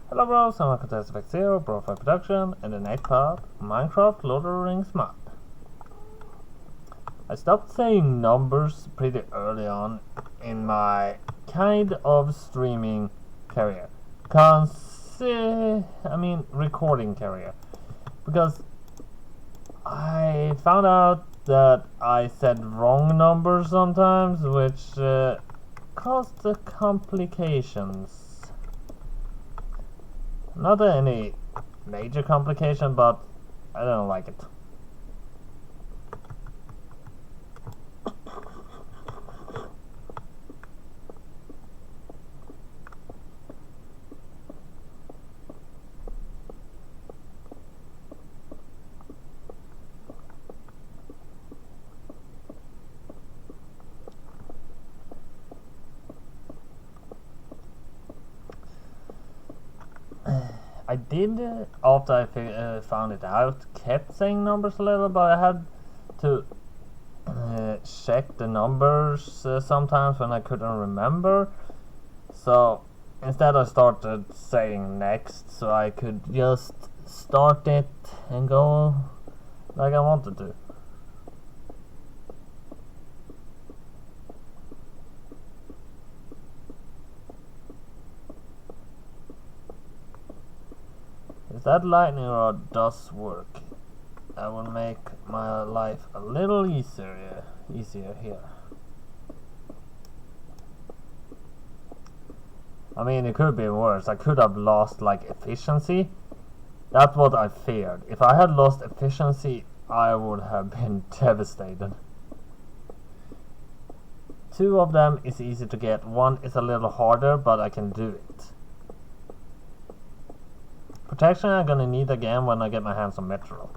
Hello bros, I'm Minecrfat 0, Profile Production, and the next part, Minecraft Lord of the Rings mod. I stopped saying numbers pretty early on in my kind of streaming career. Recording career. Because I found out that I said wrong numbers sometimes, which caused complications. Not any major complication, but I don't like it. I did, after I found it out, kept saying numbers a little, but I had to check the numbers sometimes when I couldn't remember. So instead I started saying next, so I could just start it and go like I wanted to. If that lightning rod does work, I will make my life a little easier here. I mean, it could be worse. I could have lost like efficiency. That's what I feared. If I had lost efficiency, I would have been devastated. 2 of them is easy to get. 1 is a little harder, but I can do it. Protection I'm gonna need again when I get my hands on Metro.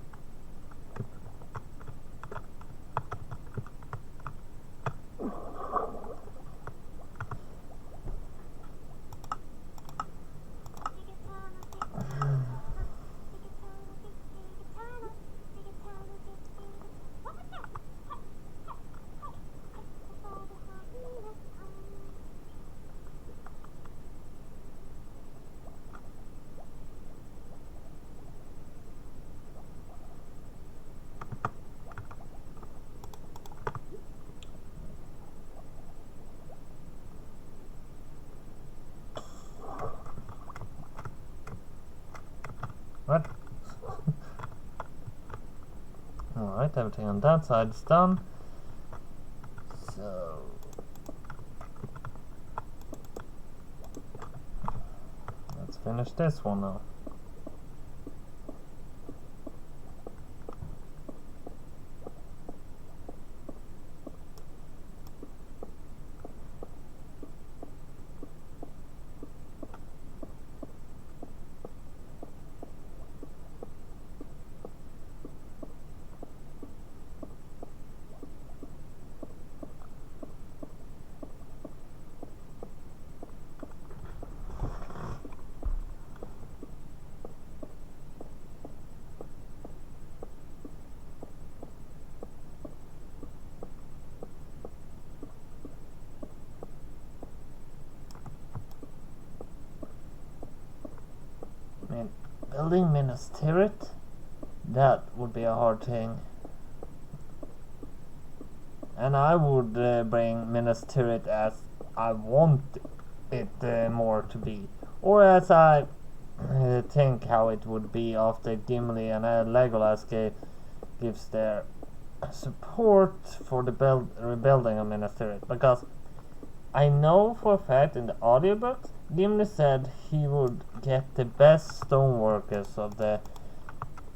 What? Alright, everything on that side is done. So let's finish this one now. Building Minas Tirith, that would be a hard thing. And I would bring Minas Tirith as I want it more to be. Or as I think how it would be after Gimli and Legolas gives their support for the rebuilding of Minas Tirith. Because I know for a fact in the audiobooks, Gimli said he would get the best stoneworkers of the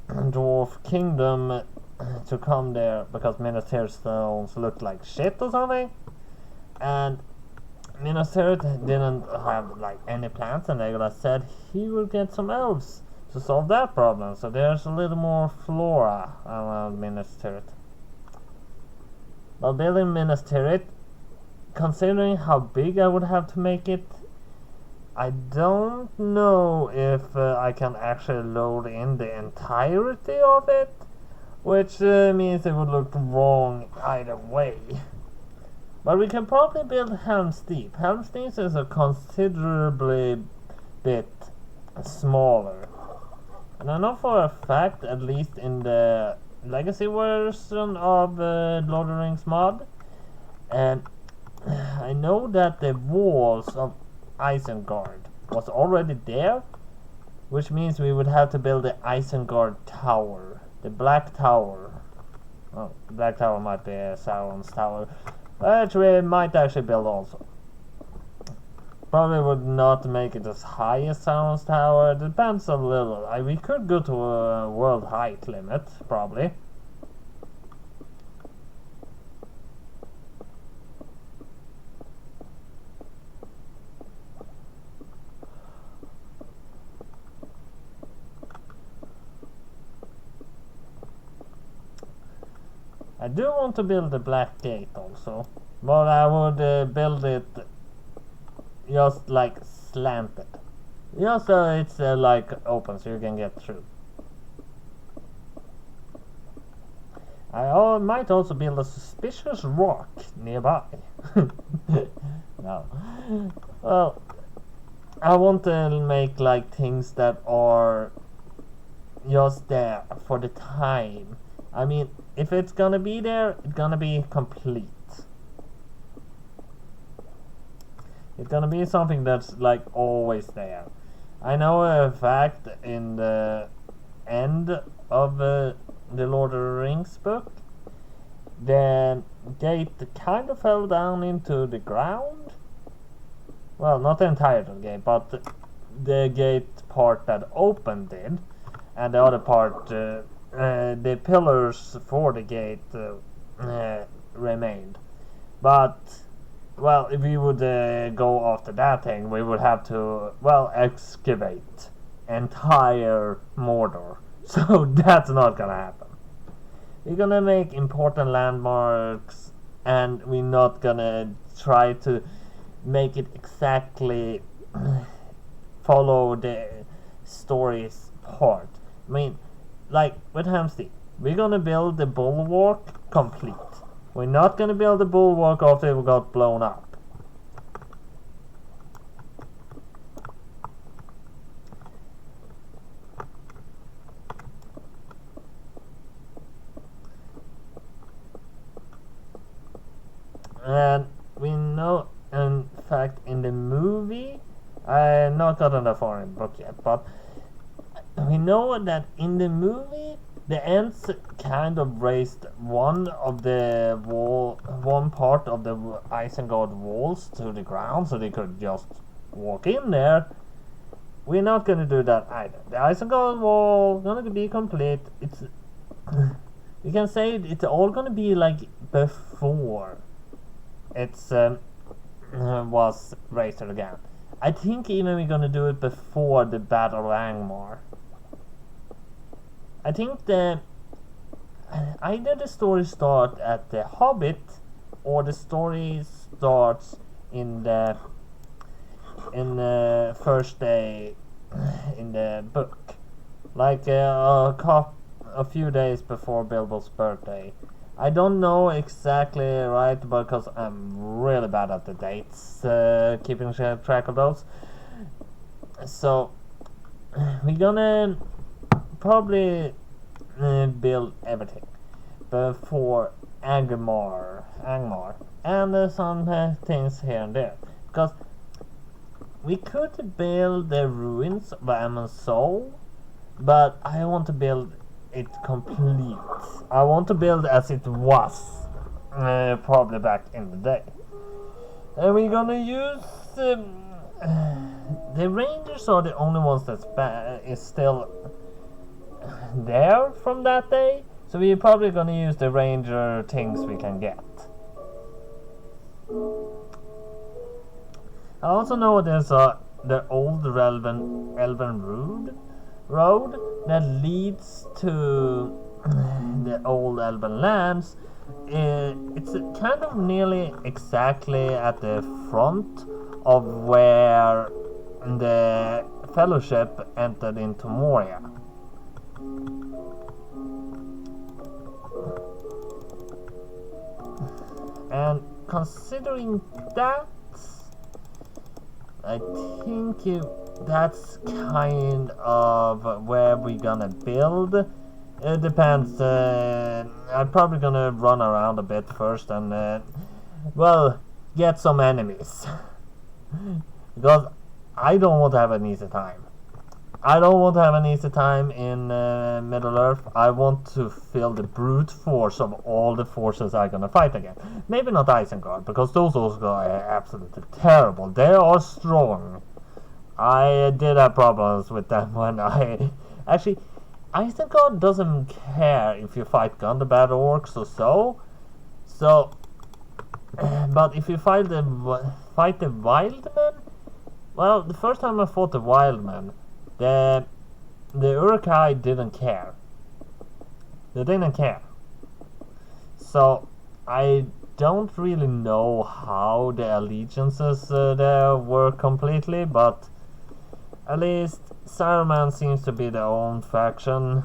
dwarf kingdom to come there because Minas Tirith stones looked like shit or something. And Minas Tirith didn't have like any plants, and Legolas said he would get some elves to solve that problem. So there's a little more flora around Minas Tirith. While building Minas Tirith, considering how big I would have to make it, I don't know if I can actually load in the entirety of it, which means it would look wrong either way. But we can probably build Helm's Deep. Helm's Deep is a considerably bit smaller. And I know for a fact, at least in the legacy version of Lord of the Rings mod, and I know that the walls of Isengard was already there, which means we would have to build the Isengard Tower, the Black Tower. Oh, the Black Tower might be Sauron's tower, which we might actually build also. Probably would not make it as high as Sauron's tower. It depends a little. We could go to a world height limit, probably. I do want to build the Black Gate also, but I would build it just like slanted, just so it's like open so you can get through. I might also build a suspicious rock nearby. No. Well, I want to make like things that are just there for the time. I mean, if it's gonna be there, it's gonna be complete. It's gonna be something that's like always there. I know a fact in the end of the Lord of the Rings book, the gate kind of fell down into the ground. Well, not the entire gate, but the gate part that opened did, and the other part, the pillars for the gate remained. But well, if we would go after that thing, we would have to, well, excavate entire Mordor. So that's not gonna happen. We're gonna make important landmarks, and we're not gonna try to make it exactly follow the story's part. I mean, like with Hamstead, we're gonna build the bulwark complete. We're not gonna build the bulwark after it got blown up. And we know, in fact, in the movie, I'm not gotten that far in the book yet, but we know that in the movie, the Ents kind of raised one part of the Isengard walls to the ground, so they could just walk in there. We're not gonna do that either. The Isengard wall gonna be complete. It's you can say it's all gonna be like before it's was raised again. I think even we're gonna do it before the Battle of Angmar. I think either the story starts at the Hobbit, or the story starts in the first day in the book, like a few days before Bilbo's birthday. I don't know exactly right, because I'm really bad at the dates, keeping track of those. So we're gonna probably build everything before Angmar, and some things here and there, because we could build the ruins of Amon's Soul, but I want to build it complete. I want to build as it was, probably back in the day. And we're gonna use the Rangers are the only ones that's is still there from that day, so we're probably gonna use the Ranger things we can get. I also know there's the old Elven road that leads to the old Elven lands. It's kind of nearly exactly at the front of where the Fellowship entered into Moria. And considering that, I think that's kind of where we're gonna build. It depends. I'm probably gonna run around a bit first and, well, get some enemies. Because I don't want to have an easy time. I don't want to have an easy time in Middle Earth. I want to feel the brute force of all the forces I'm gonna fight against. Maybe not Isengard, because those also are absolutely terrible. They are strong. I did have problems with them when I... Actually, Isengard doesn't care if you fight Gundabad orcs or so. So... But if you fight the Wildmen... Well, the first time I fought the Wildmen, the Uruk-hai didn't care. They didn't care. So, I don't really know how the allegiances there were completely, but at least Saruman seems to be their own faction.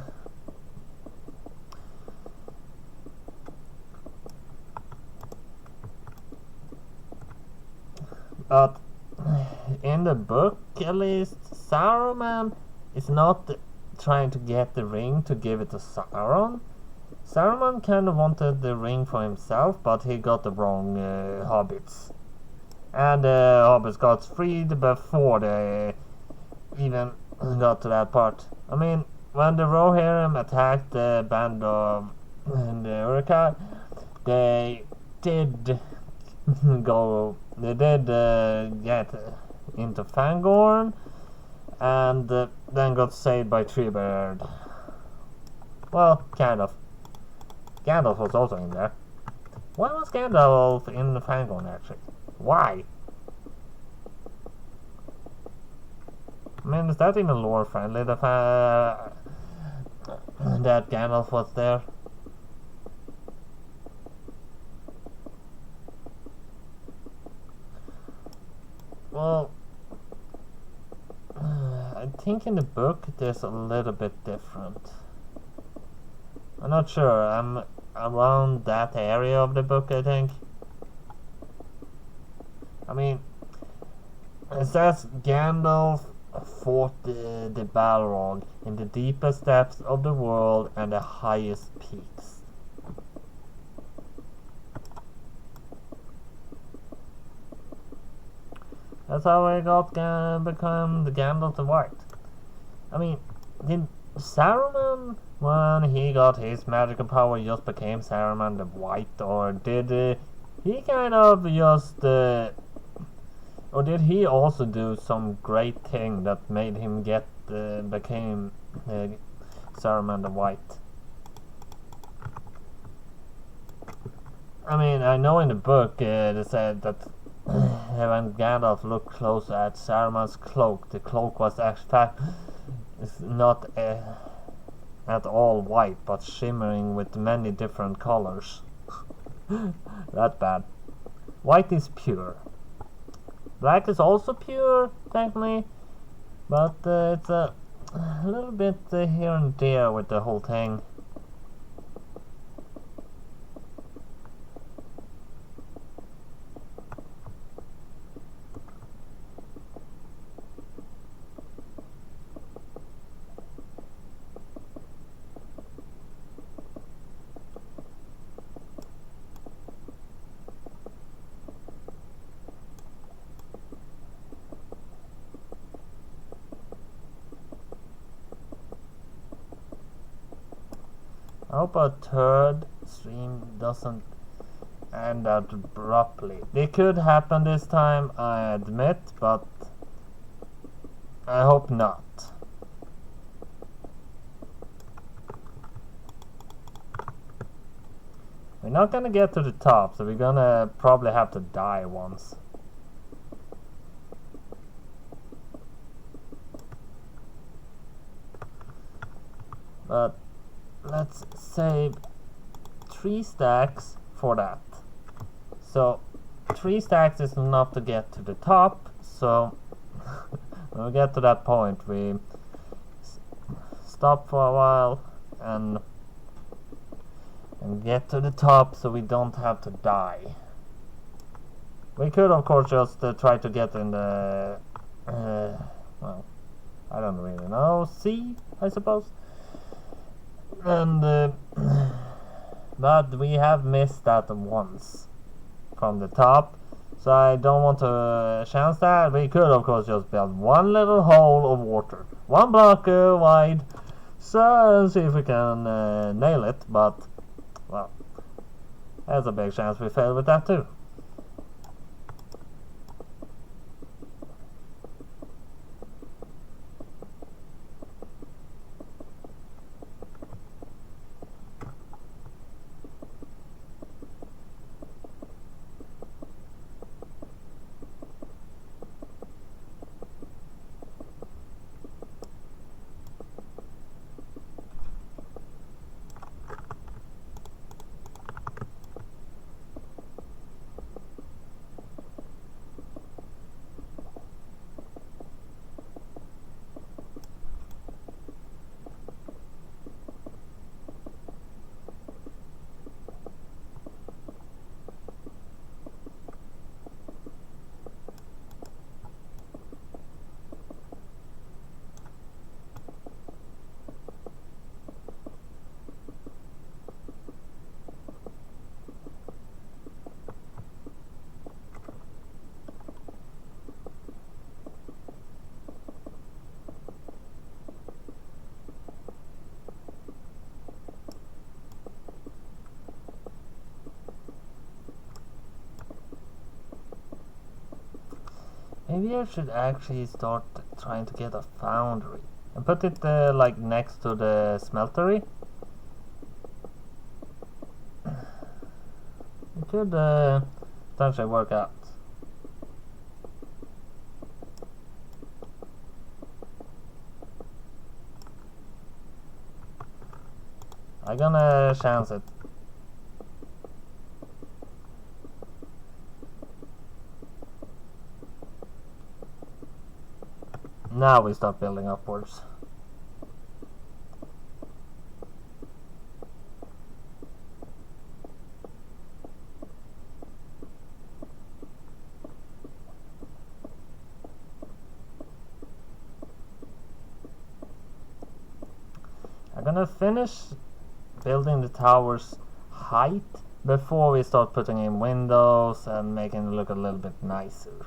But in the book, at least, Saruman is not trying to get the ring to give it to Sauron. Saruman kind of wanted the ring for himself, but he got the wrong hobbits. And the hobbits got freed before they even got to that part. I mean, when the Rohirrim attacked the band of the Uruk-hai, they did get into Fangorn, and then got saved by Treebeard. Well, kind of. Gandalf was also in there. Why was Gandalf in the Fangorn, actually? Why? I mean, is that even lore friendly, that Gandalf was there? Well, I think in the book there's a little bit different. I'm not sure. I'm around that area of the book, I think. I mean, it says Gandalf fought the Balrog in the deepest depths of the world and the highest peaks. That's how I become the Gandalf the White. I mean, did Saruman, when he got his magical power, just became Saruman the White, or did he kind of just, or did he also do some great thing that made him became Saruman the White? I mean, I know in the book they said that when Gandalf looked closer at Saruman's cloak, the cloak was actually not at all white, but shimmering with many different colors. That bad. White is pure. Black is also pure, technically, but it's a little bit here and there with the whole thing. I hope a third stream doesn't end abruptly. It could happen this time, I admit, but I hope not. We're not gonna get to the top, so we're gonna probably have to die once. But let's save 3 stacks for that. So 3 stacks is enough to get to the top, so when we get to that point we stop for a while and get to the top so we don't have to die. We could of course just try to get in the well, I don't really know, C, I suppose. And but we have missed that once from the top, so I don't want to chance that. We could of course just build one little hole of water, one block wide, so see if we can nail it, but well, there's a big chance we fail with that too. Maybe I should actually start trying to get a foundry and put it like next to the smeltery. It could potentially work out. I'm gonna chance it. Now we start building upwards. I'm gonna finish building the tower's height before we start putting in windows and making it look a little bit nicer.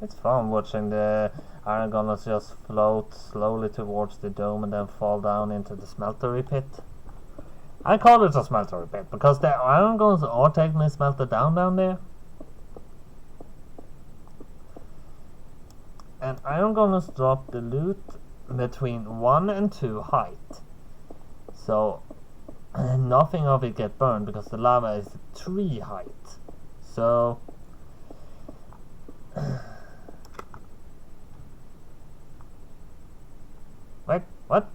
It's fun watching the iron gauntlets just float slowly towards the dome and then fall down into the smeltery pit. I call it a smeltery pit because the iron gauntlets are technically smelted down there. And iron gauntlets drop the loot between 1 and 2 height. So nothing of it get burned because the lava is 3 height. So wait, what?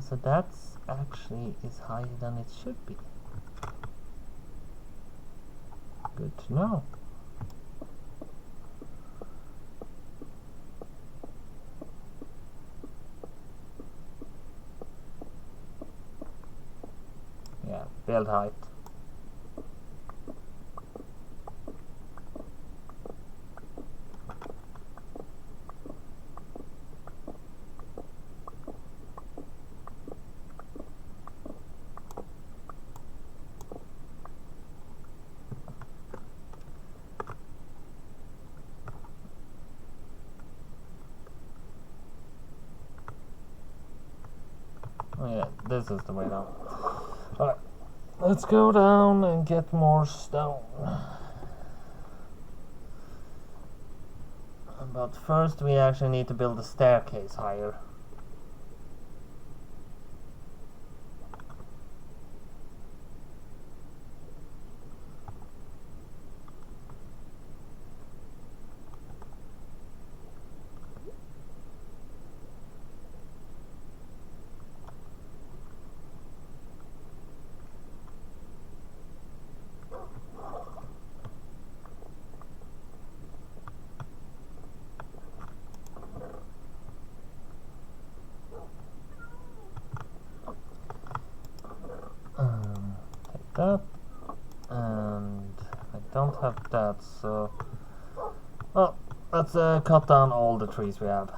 So that's actually is higher than it should be. Good to know. Yeah, build height. Oh yeah, this is the way down. Alright, let's go down and get more stone. But first we actually need to build a staircase higher. that, and I don't have that, so well, let's cut down all the trees we have.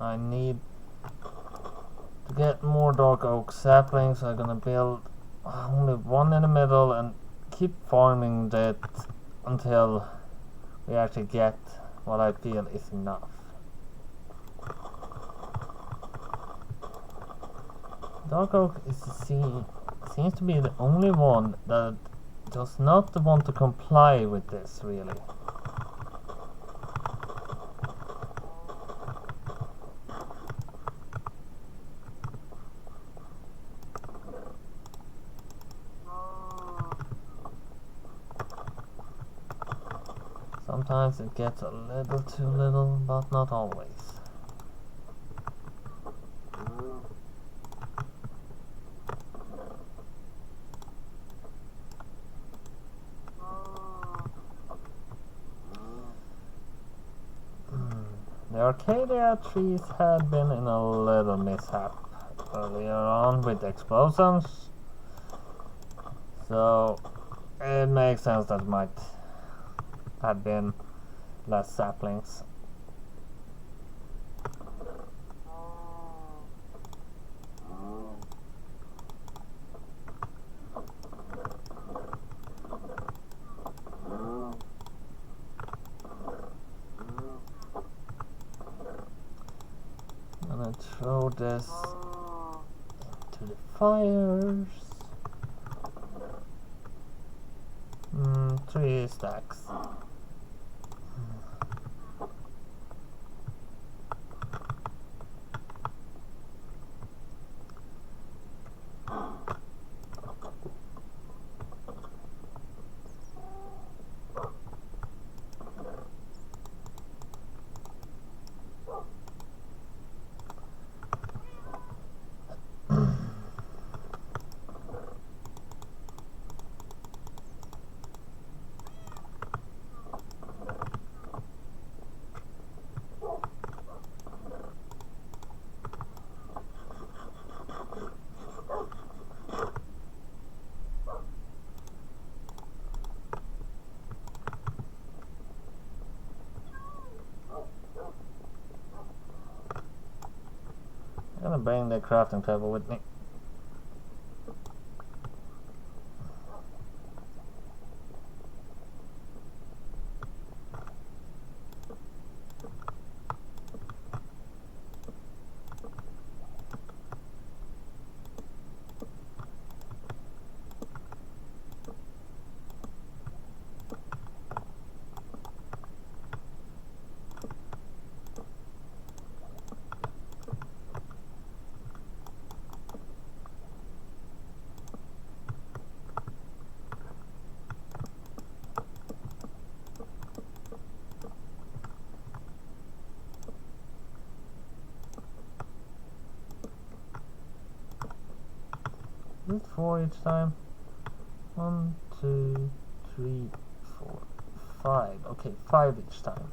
I need to get more dark oak saplings, so I'm gonna build only one in the middle and keep farming that until we actually get what I feel is enough. Dark oak seems to be the only one that does not want to comply with this, really. Sometimes it gets a little too little, but not always. The Arcadia trees had been in a little mishap earlier on with explosions, so it makes sense that might have been less saplings. I'm gonna throw this into the fires. 3 stacks. gonna bring the crafting table with me. Is it 4 each time? 1, 2, 3, 4, 5. Okay, 5 each time.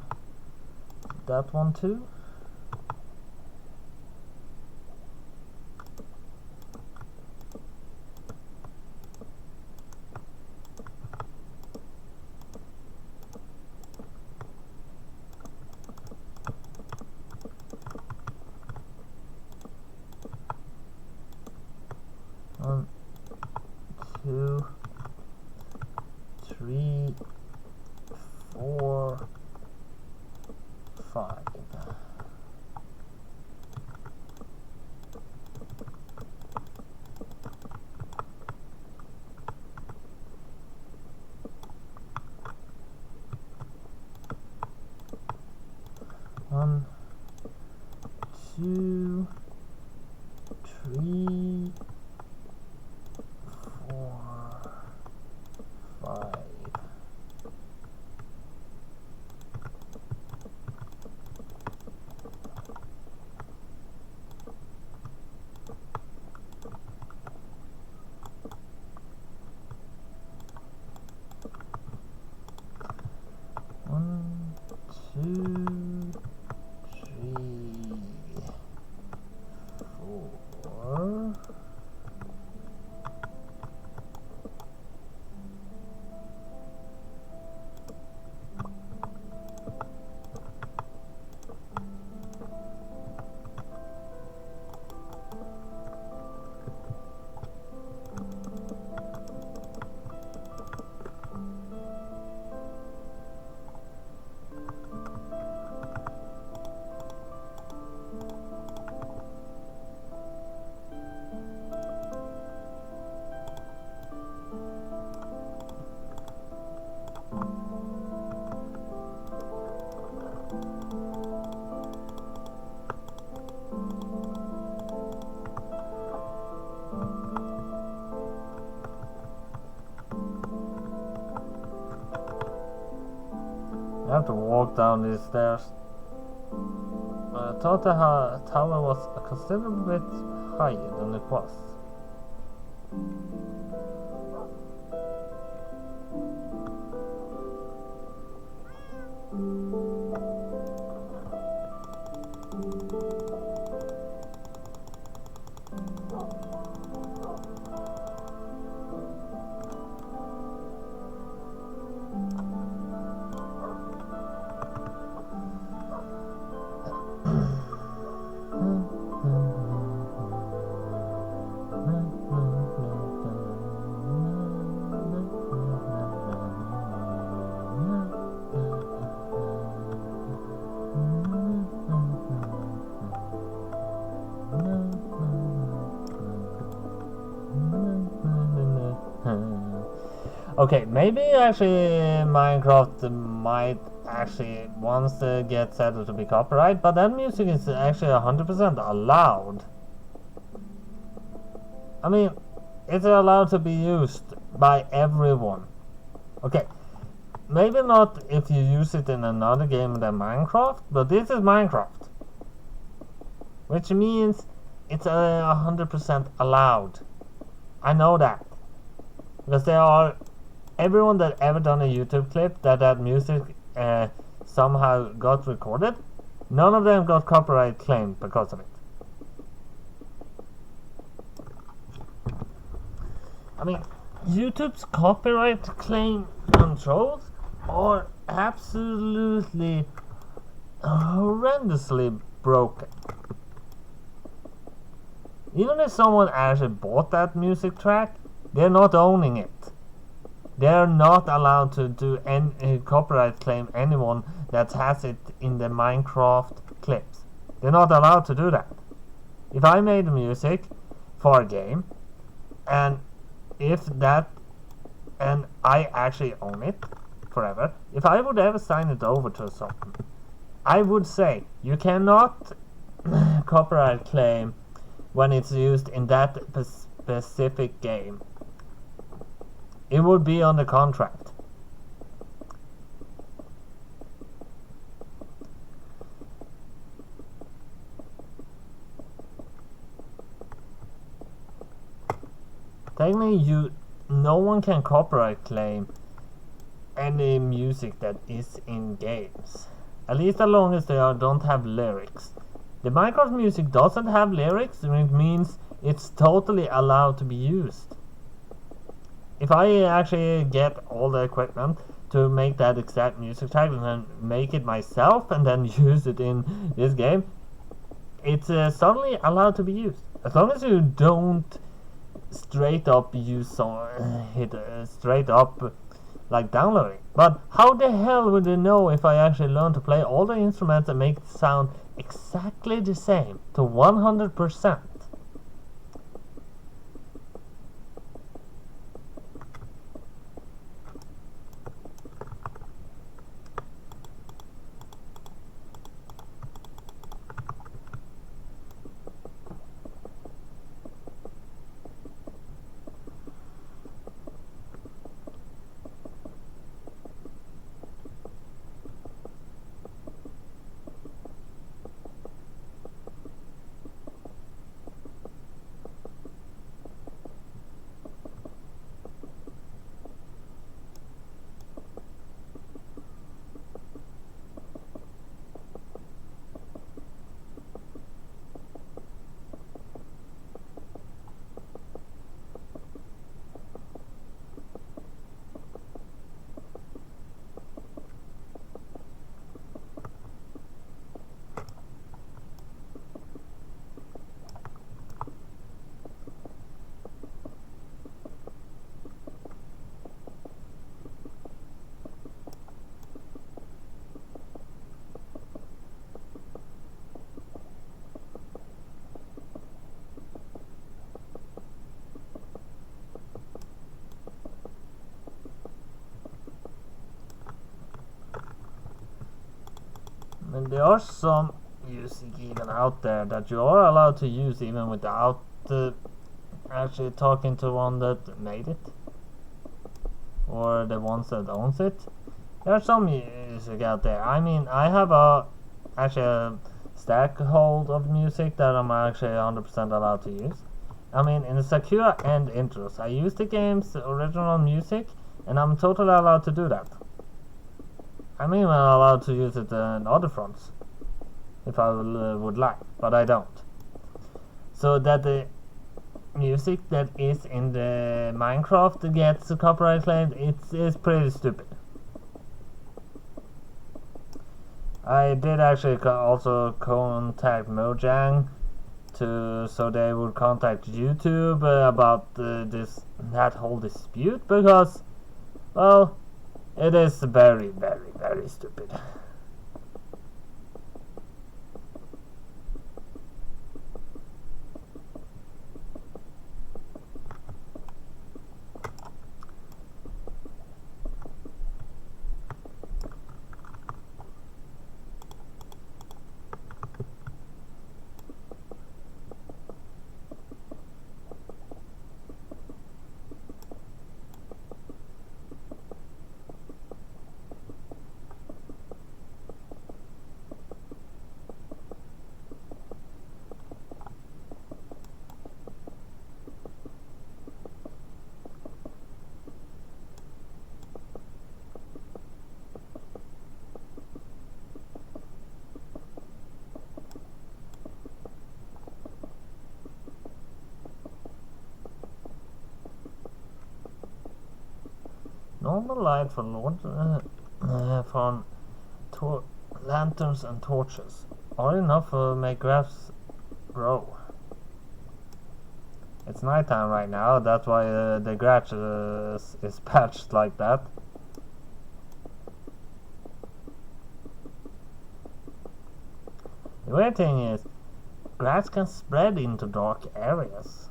That one too? One, 2, 3, 4, 5. One, 2, 3, 4, 5. One, 2, 3, 4. I have to walk down these stairs. I thought the tower was a considerable bit higher than it was. Okay, maybe actually Minecraft might actually once get settled to be copyright, but that music is actually 100% allowed. I mean, it's allowed to be used by everyone. Okay, maybe not if you use it in another game than Minecraft, but this is Minecraft, which means it's 100% allowed. I know that because there are everyone that ever done a YouTube clip that music somehow got recorded, none of them got copyright claimed because of it. I mean, YouTube's copyright claim controls are absolutely horrendously broken. Even if someone actually bought that music track, they're not owning it. They're not allowed to do any copyright claim anyone that has it in the Minecraft clips. They're not allowed to do that. If I made music for a game, and if that, and I actually own it forever, if I would ever sign it over to someone, I would say you cannot copyright claim when it's used in that specific game. It would be on the contract. Technically, no one can copyright claim any music that is in games. At least as long as they don't have lyrics. The Minecraft music doesn't have lyrics, which means it's totally allowed to be used. If I actually get all the equipment to make that exact music track and then make it myself and then use it in this game, it's suddenly allowed to be used. As long as you don't straight up use hit straight up like downloading. But how the hell would they know if I actually learn to play all the instruments and make it sound exactly the same to 100%? And there are some music even out there that you are allowed to use even without actually talking to one that made it or the ones that owns it. There are some music out there. I mean, I have actually a stack hold of music that I'm actually 100% allowed to use. I mean, in the Sakura and intros, I use the game's original music, and I'm totally allowed to do that. I'm even allowed to use it in other fronts, if I would like, but I don't. So that the music that is in the Minecraft gets copyright claimed, it's pretty stupid. I did actually also contact Mojang so they would contact YouTube about that whole dispute, because, well, it is very, very, very stupid. Normal light for lanterns and torches are enough to make grass grow. It's nighttime right now, that's why the grass is patched like that. The weird thing is, grass can spread into dark areas.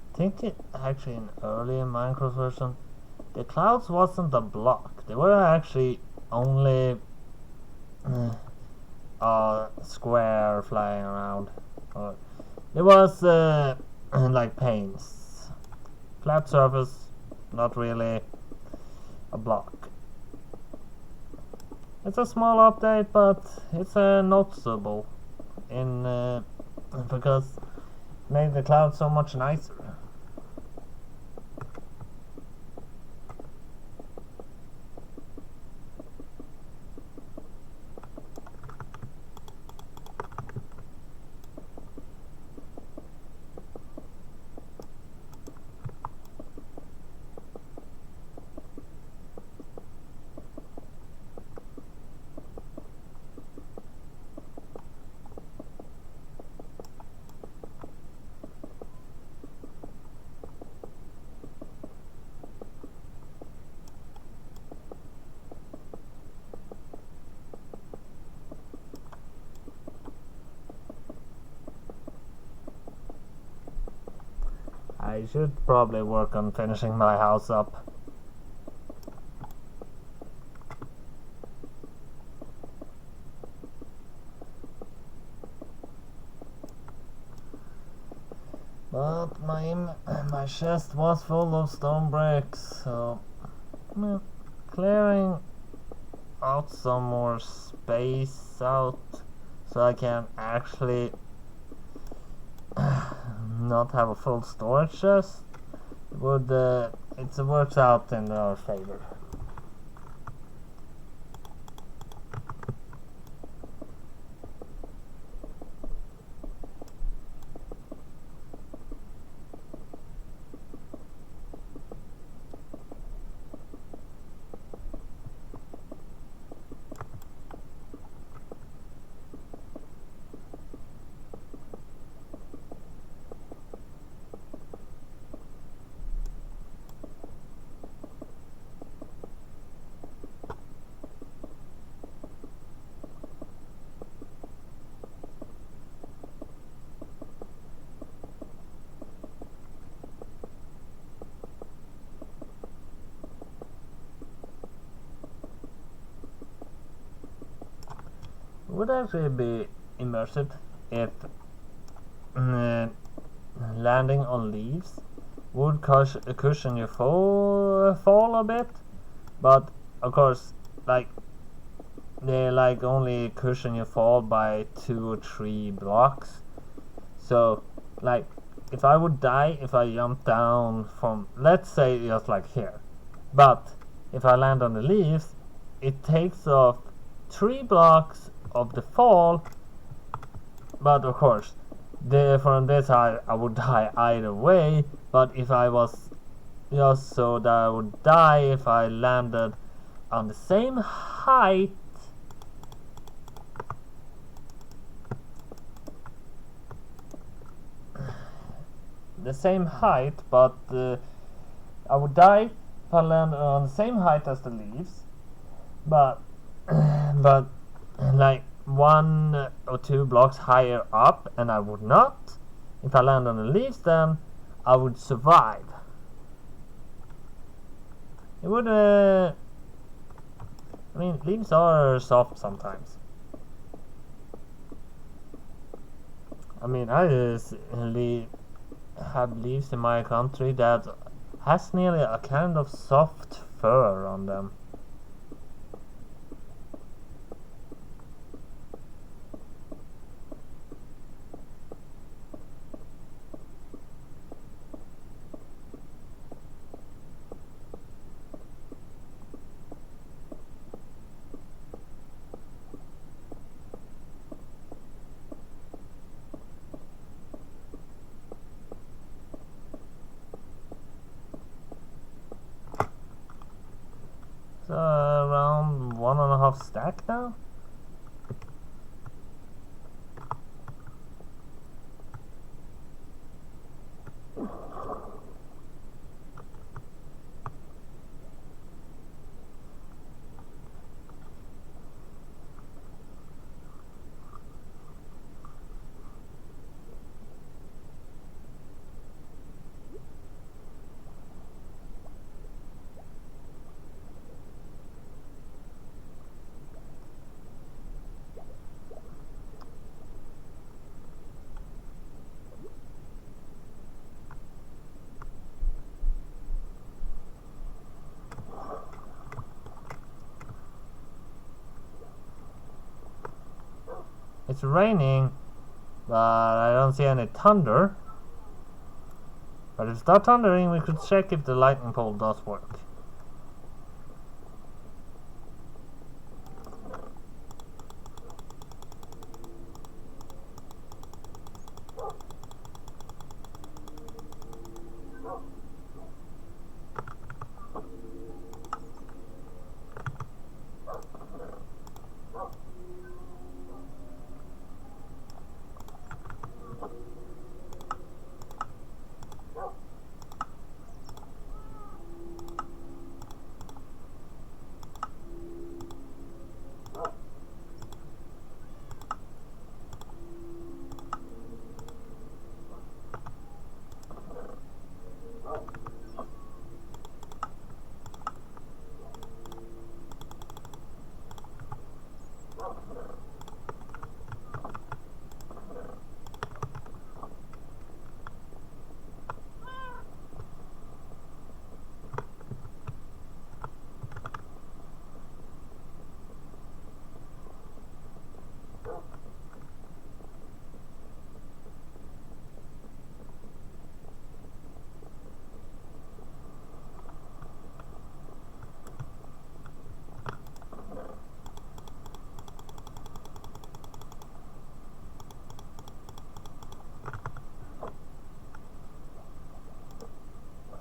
I think it actually in earlier Minecraft version, the clouds wasn't a block. They were actually only a square flying around. Or it was like panes. Flat surface, not really a block. It's a small update, but it's noticeable in because it made the clouds so much nicer. I should probably work on finishing my house up. But my chest was full of stone bricks, so clearing out some more space out so I can actually not have a full storage chest would it works out in our favor. Would actually be immersive if landing on leaves would cushion your fall a bit, but of course, like they like only cushion your fall by 2 or 3 blocks. So, like, if I would die if I jump down from, let's say, just like here, but if I land on the leaves, it takes off 3 blocks of the fall, but of course from this I would die either way. But if I was just so that I would die if I landed on the same height but I would die if I landed on the same height as the leaves, but but like 1 or 2 blocks higher up, and I would not. If I land on the leaves, then I would survive. It would I mean, leaves are soft sometimes. I mean, I just have leaves in my country that has nearly a kind of soft fur on them. So around 1.5 stack now. It's raining, but I don't see any thunder. But if it's not thundering, we could check if the lightning pole does work.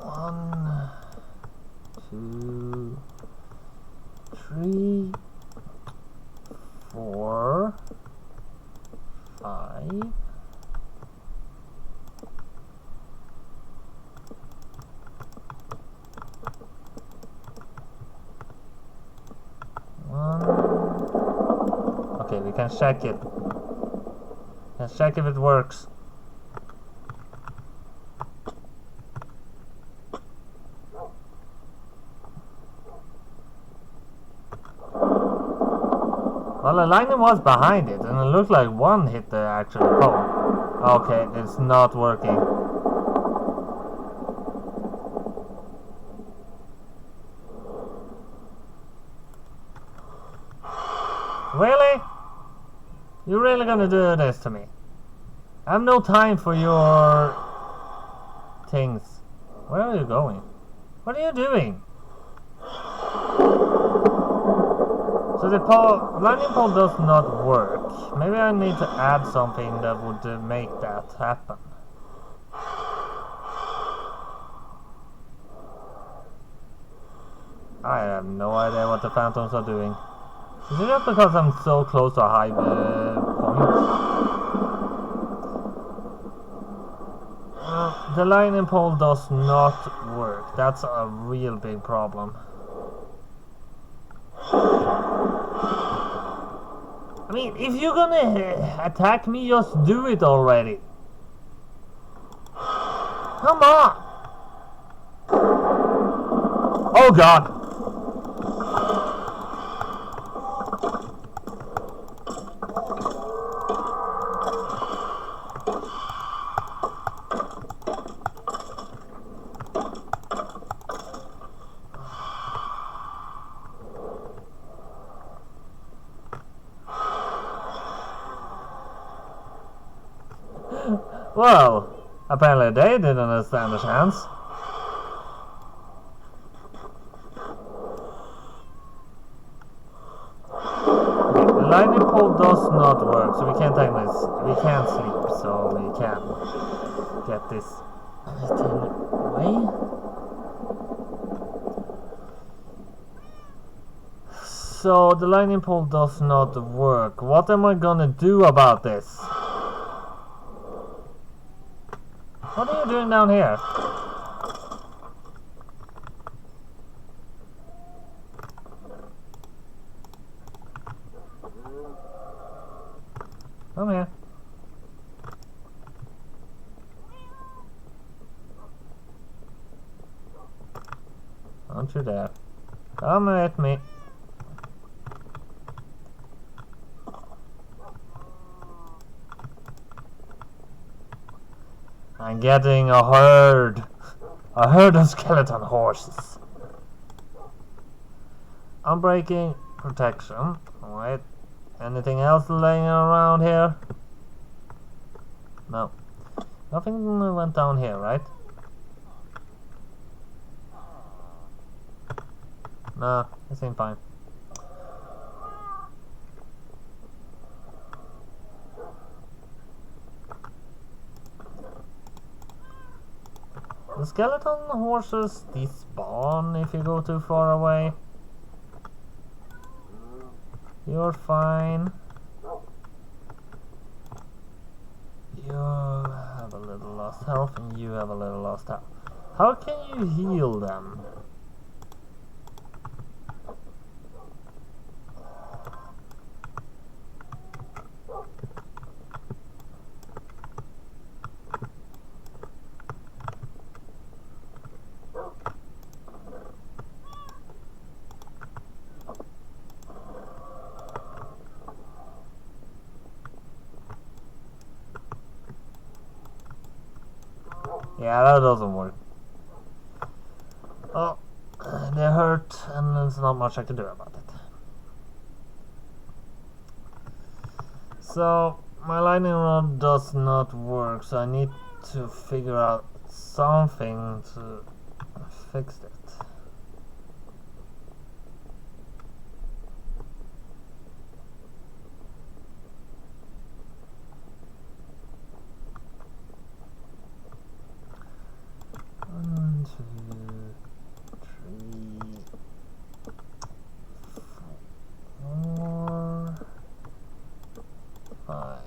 One, two, three, 4, 5. Okay, we can check it. Let's check if it works. Well, the lightning was behind it, and it looked like one hit the actual pole. Okay, it's not working. Really? You're really gonna do this to me? I have no time for your things. Where are you going? What are you doing? So the lightning pole does not work. Maybe I need to add something that would make that happen. I have no idea what the phantoms are doing. Is it just because I'm so close to a high point? The lightning pole does not work. That's a real big problem. I mean, if you're gonna attack me, just do it already. Come on! Oh god! Well, apparently they didn't stand a chance. The lightning pole does not work, so we can't sleep, so we can get this thing away. So the lightning pole does not work. What am I gonna do about this? What are you doing down here? Come here. Don't you dare. Come with me. I'm getting a herd of skeleton horses. Unbreaking protection. Alright. Anything else laying around here? No. Nothing went down here, right? Nah, it seemed fine. The skeleton horses despawn if you go too far away. You're fine. You have a little lost health and you have a little lost health. How can you heal them? Yeah, that doesn't work. Oh, they hurt, and there's not much I can do about it. So, my lightning rod does not work, so I need to figure out something to fix it. One, two, three, four, five.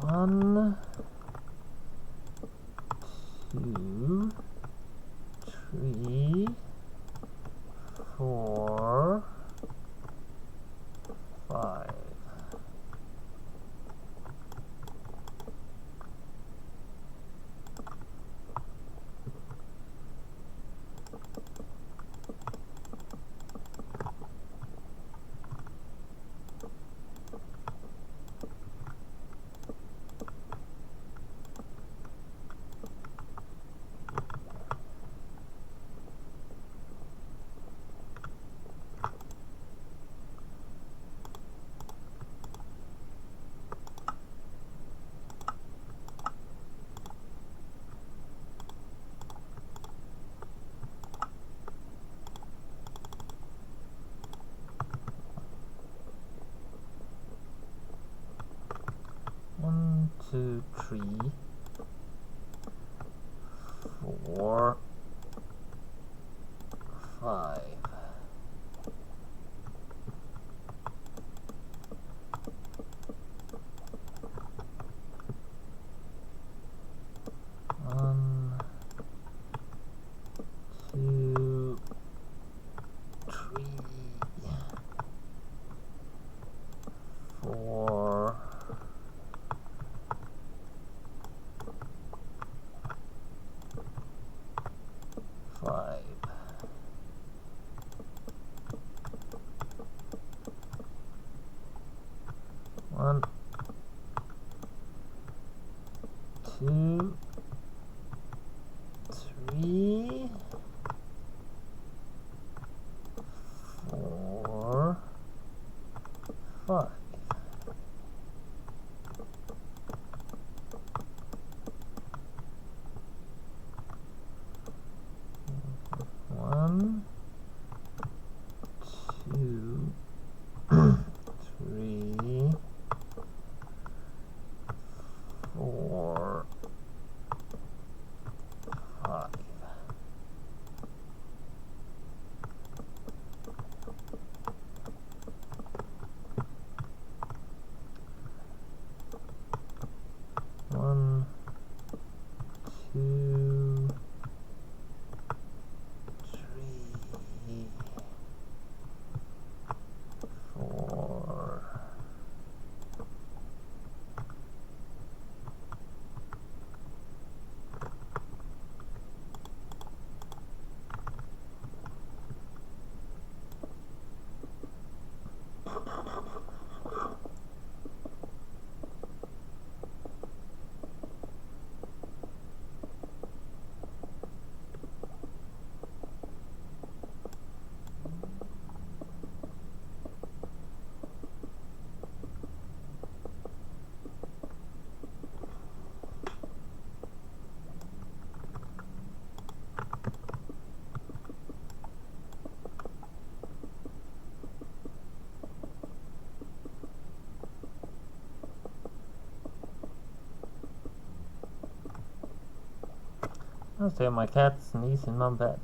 One, two, three, four, five. One, two, three, four, five. One, two, three, four, five. One, 3, 4, 5. 1, 2, 3, 4, 5. One, two, three, 4. I see my cat sneeze in my bed.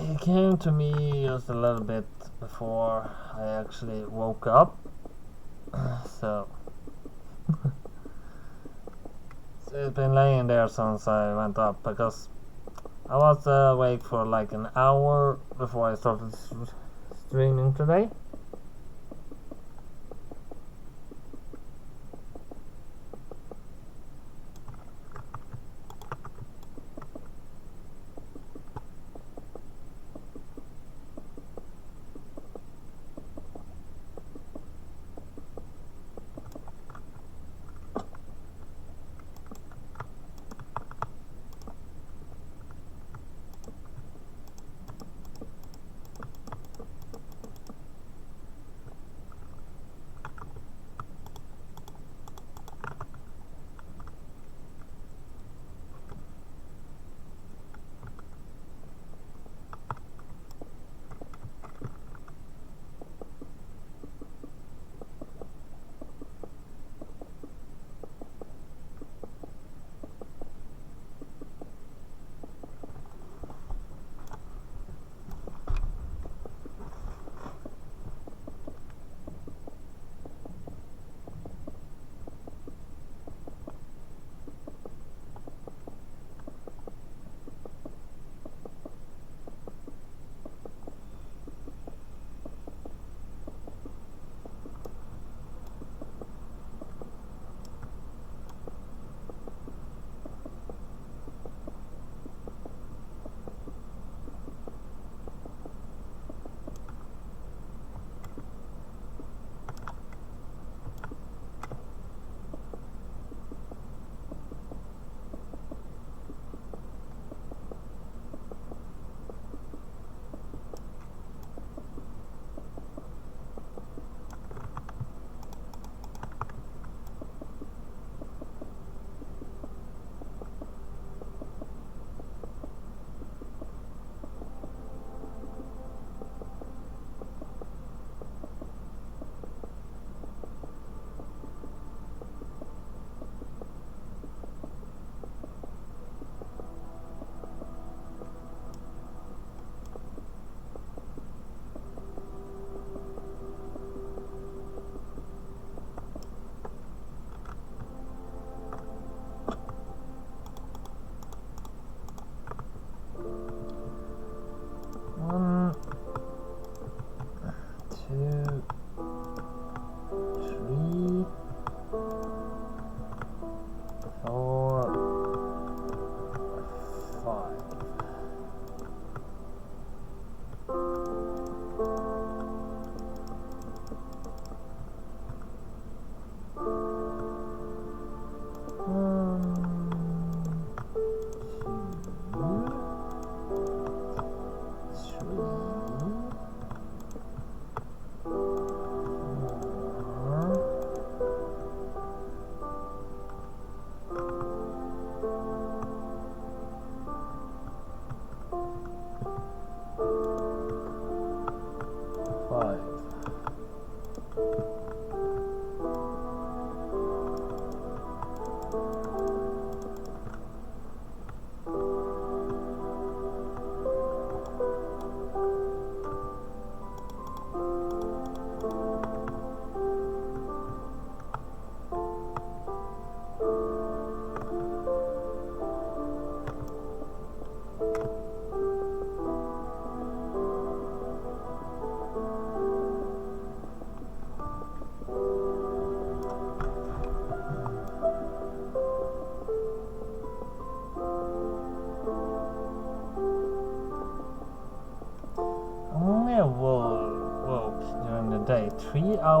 He came to me just a little bit before I actually woke up, so it's been laying there since I went up, because I was awake for like an hour before I started streaming today.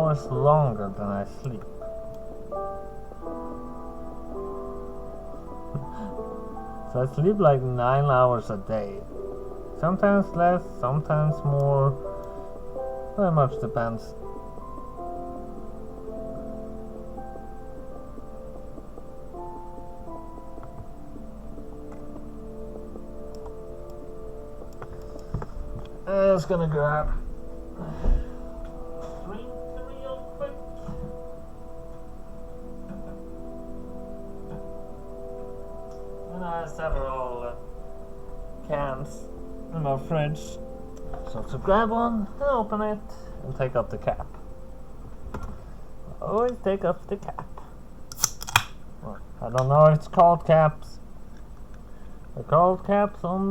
hours longer than I sleep. So I sleep like 9 hours a day. Sometimes less, sometimes more. Very much depends. I'm just gonna grab drink real quick. And I have several cans in my fridge. So to grab one and open it and take off the cap. Always take off the cap. Well, I don't know if it's called caps. They're called caps on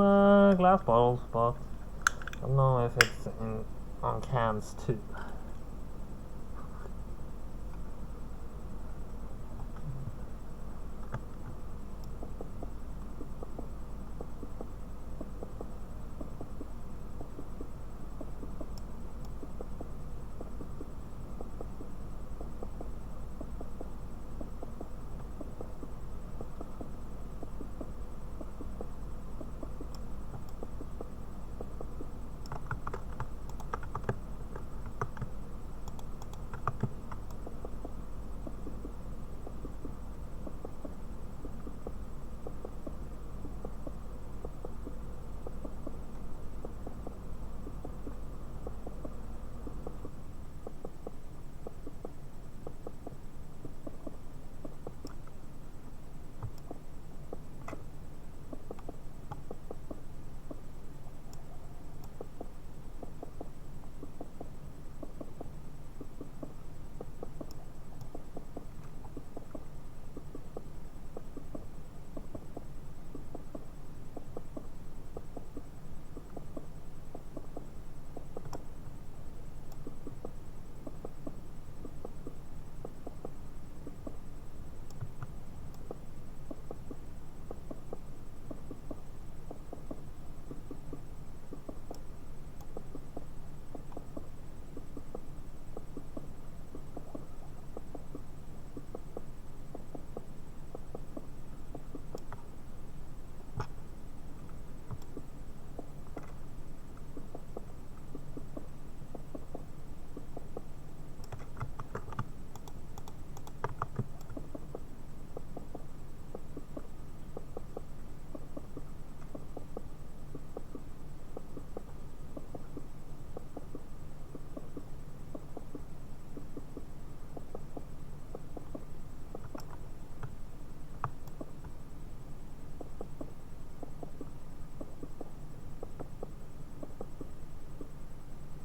glass bottles, but I don't know if it's on cans too.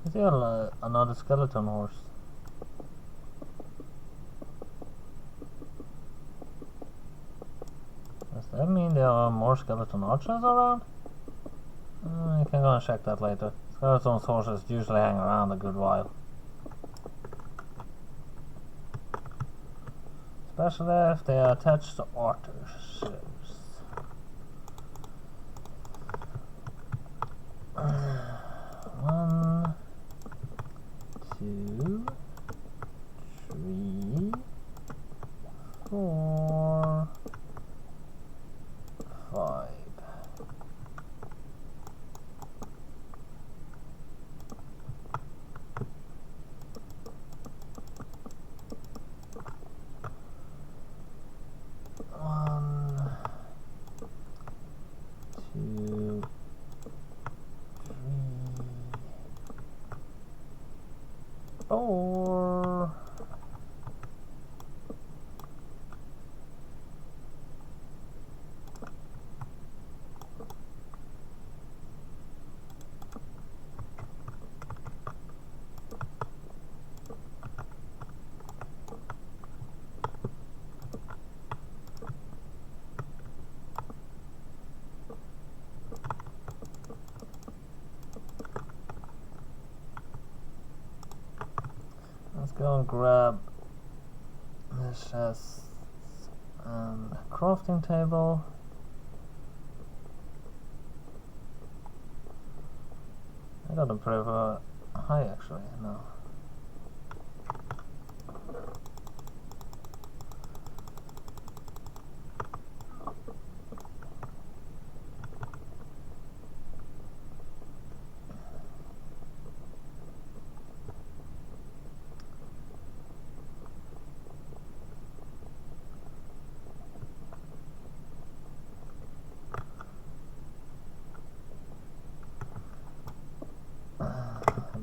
Is there another skeleton horse? Does that mean there are more skeleton archers around? I can go and check that later. Skeleton horses usually hang around a good while. Especially if they are attached to archers. One, two, three, 4, 5. One, 2, 3, 4. Let's go and grab this chest and crafting table. I got a pretty high actually now.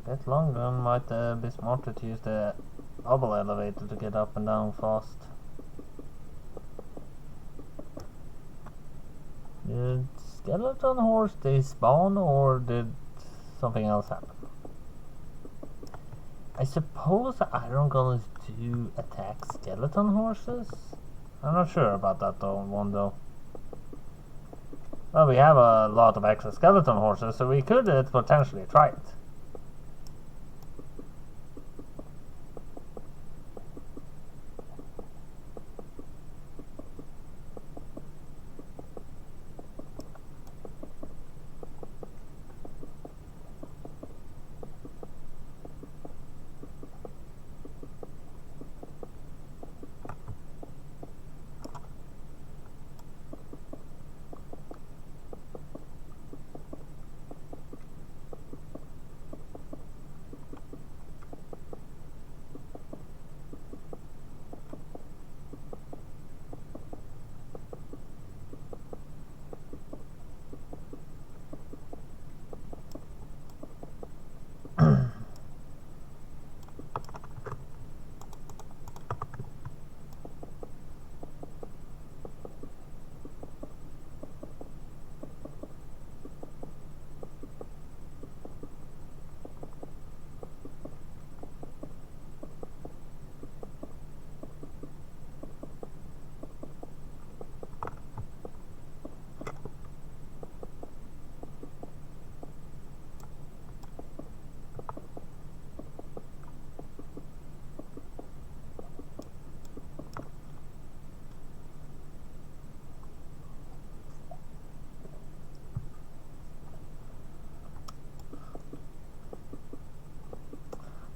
bit longer, might be smarter to use the bubble elevator to get up and down fast. Did skeleton horse despawn, or did something else happen? I suppose iron golems do attack skeleton horses? I'm not sure about that though. Well, we have a lot of extra skeleton horses, so we could potentially try it.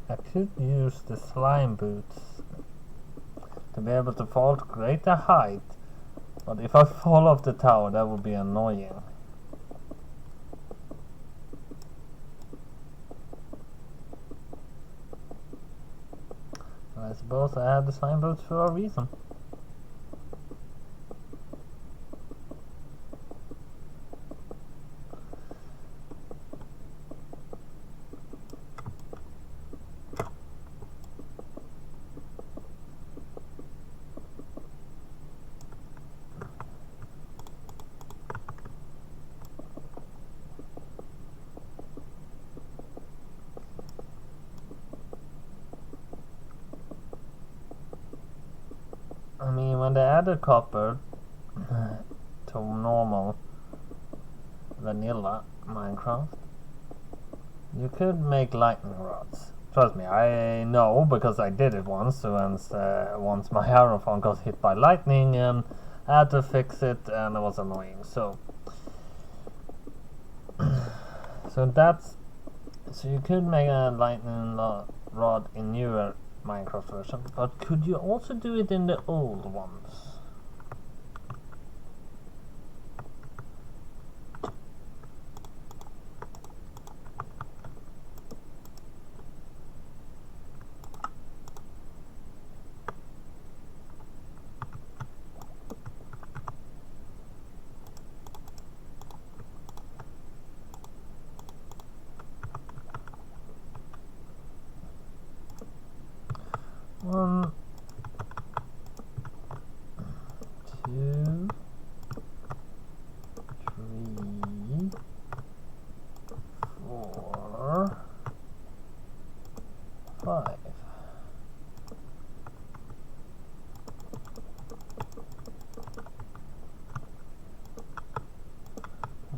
I could use the slime boots to be able to fall to greater height, but if I fall off the tower, that would be annoying. I suppose I had the slime boots for a reason. I mean, when they added copper to normal vanilla Minecraft, you could make lightning rods. Trust me, I know because I did it once. Once my iron farm got hit by lightning, and I had to fix it, and it was annoying. So you could make a lightning rod in newer Minecraft version, but could you also do it in the old ones? One, two, three, 4, 5.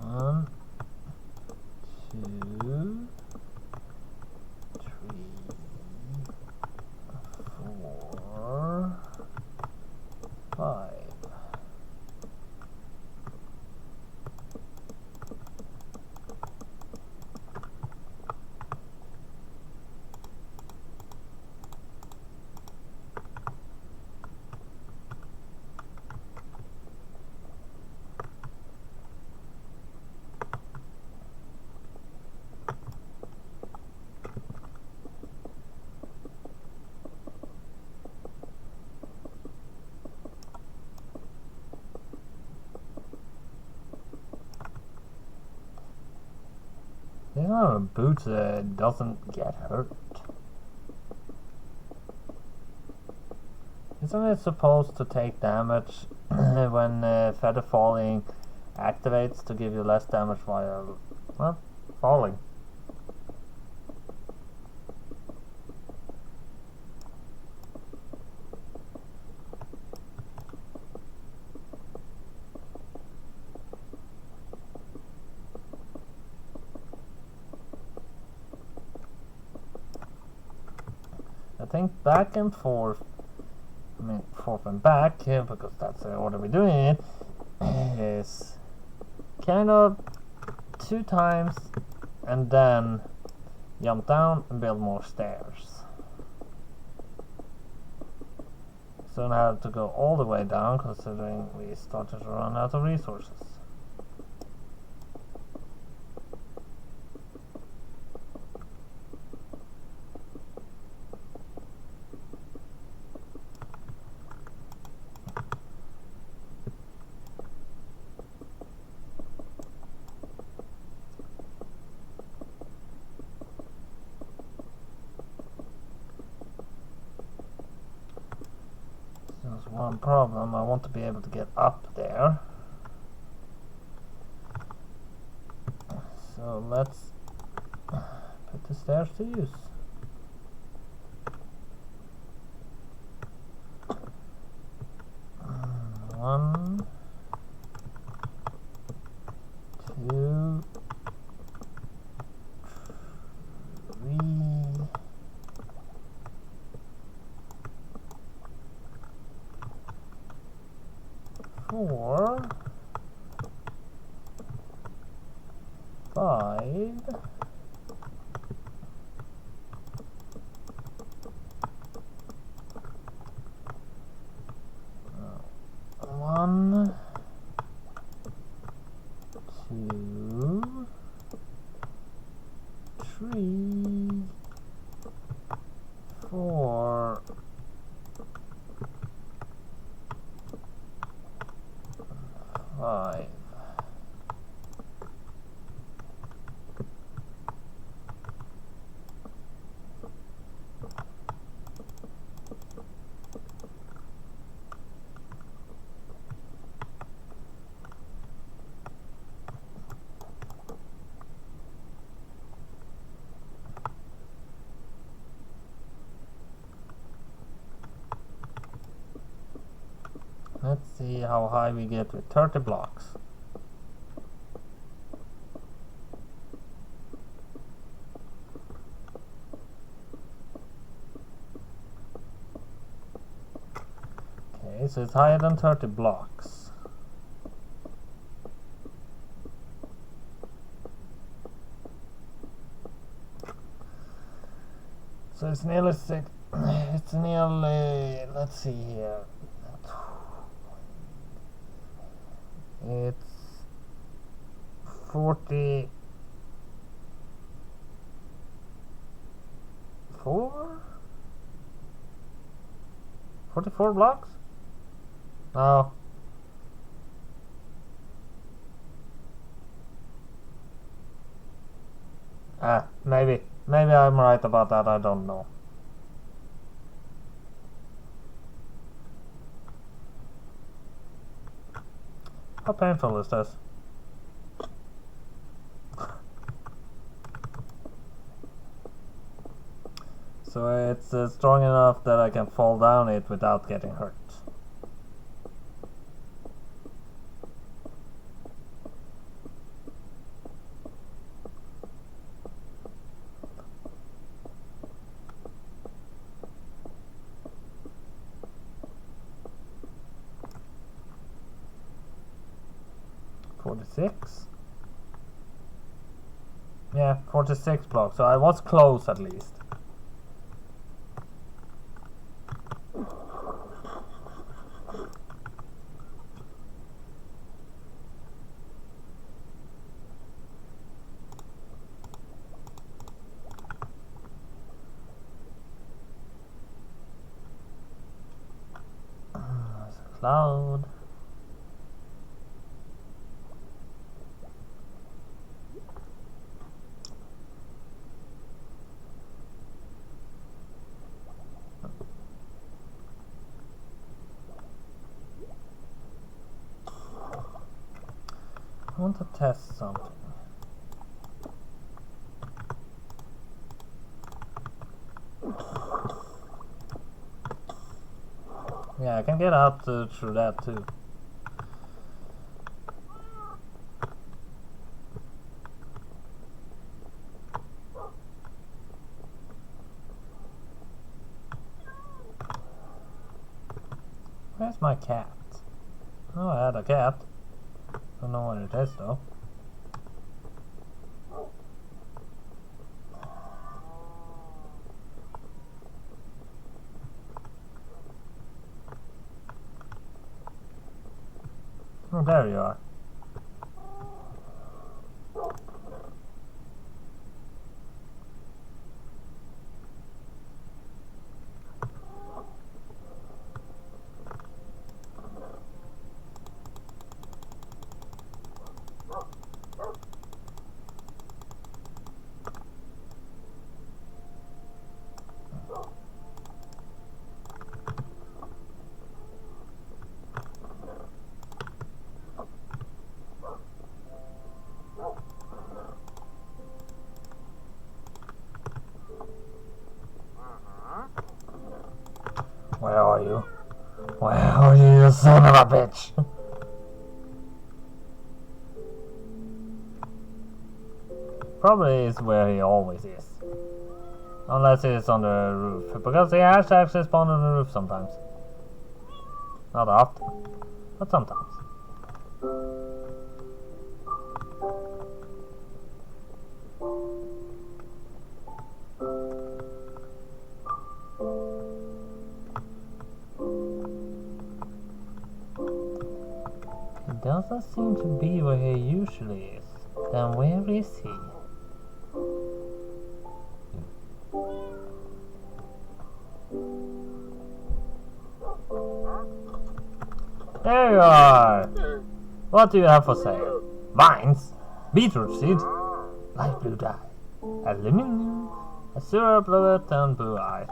One, two, 3, 4, No, boots doesn't get hurt. Isn't it supposed to take damage when feather falling activates to give you less damage while, well, falling? I think back and forth, I mean forth and back, because that's the order we're doing it, is kind of 2 times and then jump down and build more stairs. So I have to go all the way down considering we started to run out of resources. There's one problem, I want to be able to get up there. So let's put the stairs to use. One, 2, 3, 4, 5, 1, 2, 3, 4, 5. Let's see how high we get with 30 blocks. Okay, so it's higher than 30 blocks. So it's nearly six. It's nearly. Let's see here. It's 44? 44 blocks? No. Maybe I'm right about that, I don't know. How painful is this? So it's strong enough that I can fall down it without getting hurt. Yeah, 46 blocks, so I was close at least. There's a cloud. want to test something. Yeah, I can get out through that too. Where's my cat? Oh, I had a cat. Don't know what it is though. Oh, there you are. Where are you? Where are you, you son of a bitch? Probably is where he always is. Unless he's on the roof. Because he has actually spawned on the roof sometimes. Not often, but sometimes. He doesn't seem to be where he usually is. Then where is he? There you are! What do you have for sale? Vines, beetroot seed, light blue dye, aluminum, a syrup fluid, and blue eyes.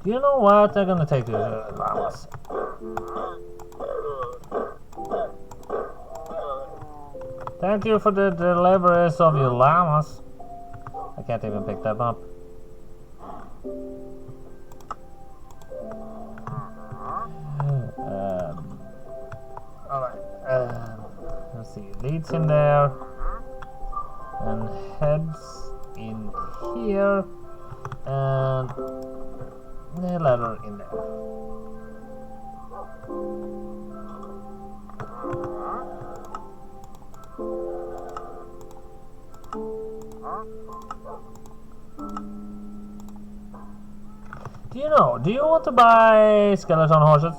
Do you know what? They're gonna take the llamas. Thank you for the deliveries of your llamas. I can't even pick them up. Alright, let's see, leads in there, and heads in here, and the ladder in there. Do you want to buy skeleton horses?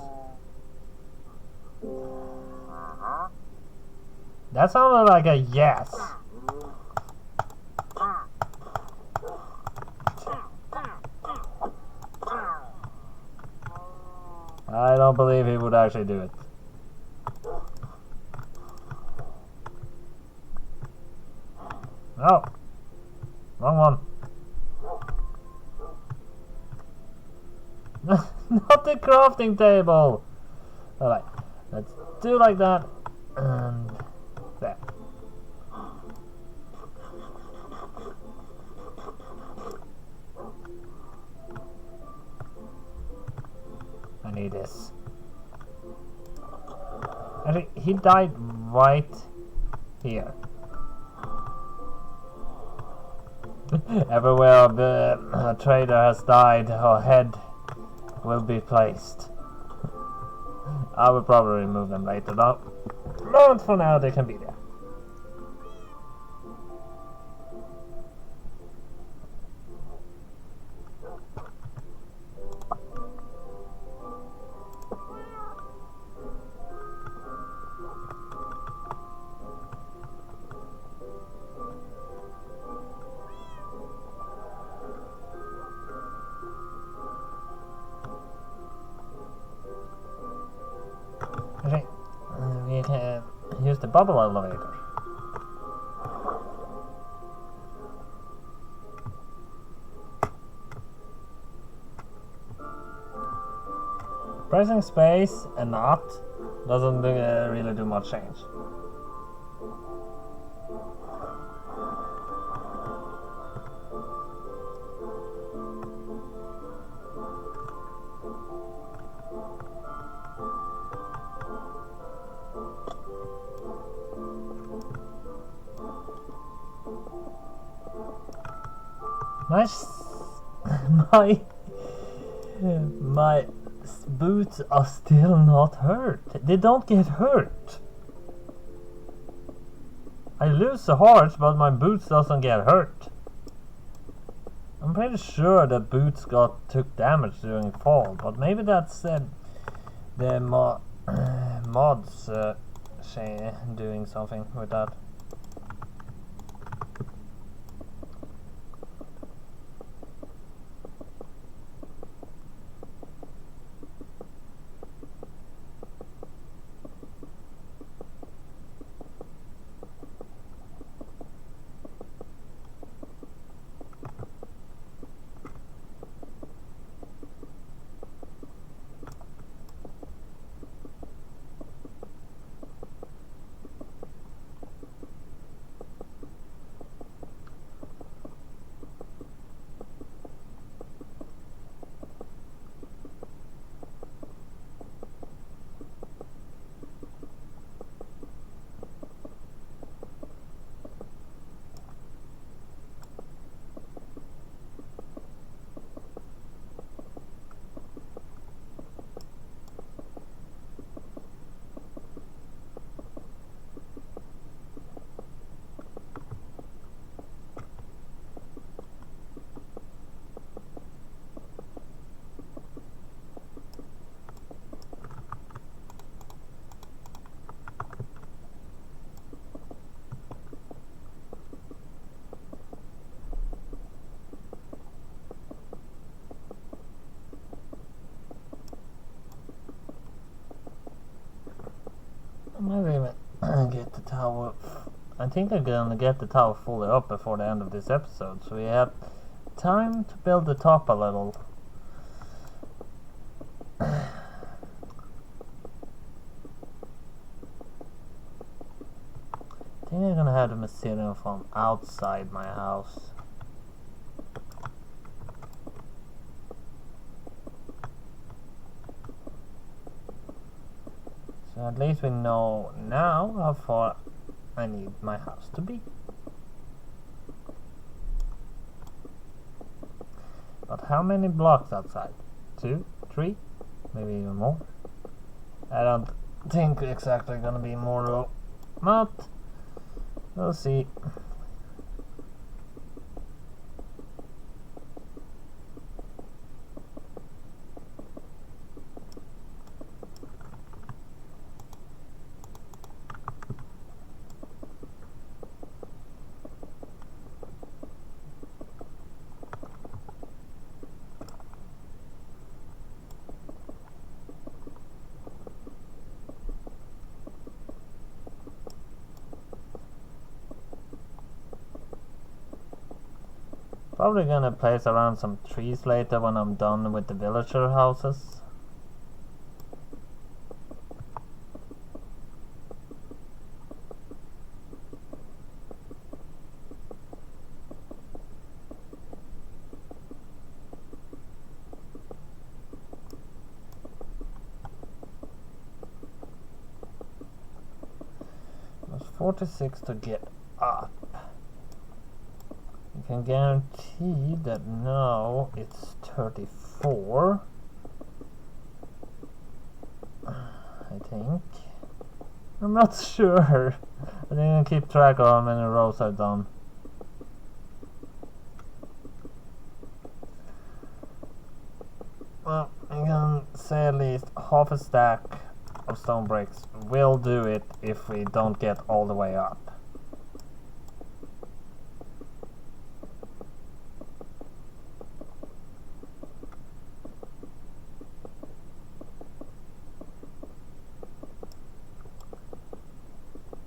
That sounded like a yes. I don't believe he would actually do it. No. Wrong one. Not the crafting table. Alright, let's do like that. And there. I need this. Actually, he died right here. Everywhere a trader has died, her head will be placed. I will probably remove them later though. But for now they can be there. Okay, we can use the bubble elevator. Pressing space and not doesn't really do much change. My my my boots are still not hurt. They don't get hurt. I lose the hearts, but my boots doesn't get hurt. I'm pretty sure that boots took damage during fall, but maybe that's the mods doing something with that. Maybe even get the tower. I think I'm gonna get the tower fully up before the end of this episode, so we have time to build the top a little. I think I'm gonna have the Mysterium farm outside my house. So at least we know now how far I need my house to be. But how many blocks outside? 2, 3, maybe even more. I don't think exactly gonna be more though. But we'll see. Probably gonna place around some trees later when I'm done with the villager houses. It's 46 to get up. You can guarantee that now it's 34. I think. I'm not sure. I didn't keep track of how many rows I've done. Well, I can say at least half a stack of stone bricks will do it if we don't get all the way up.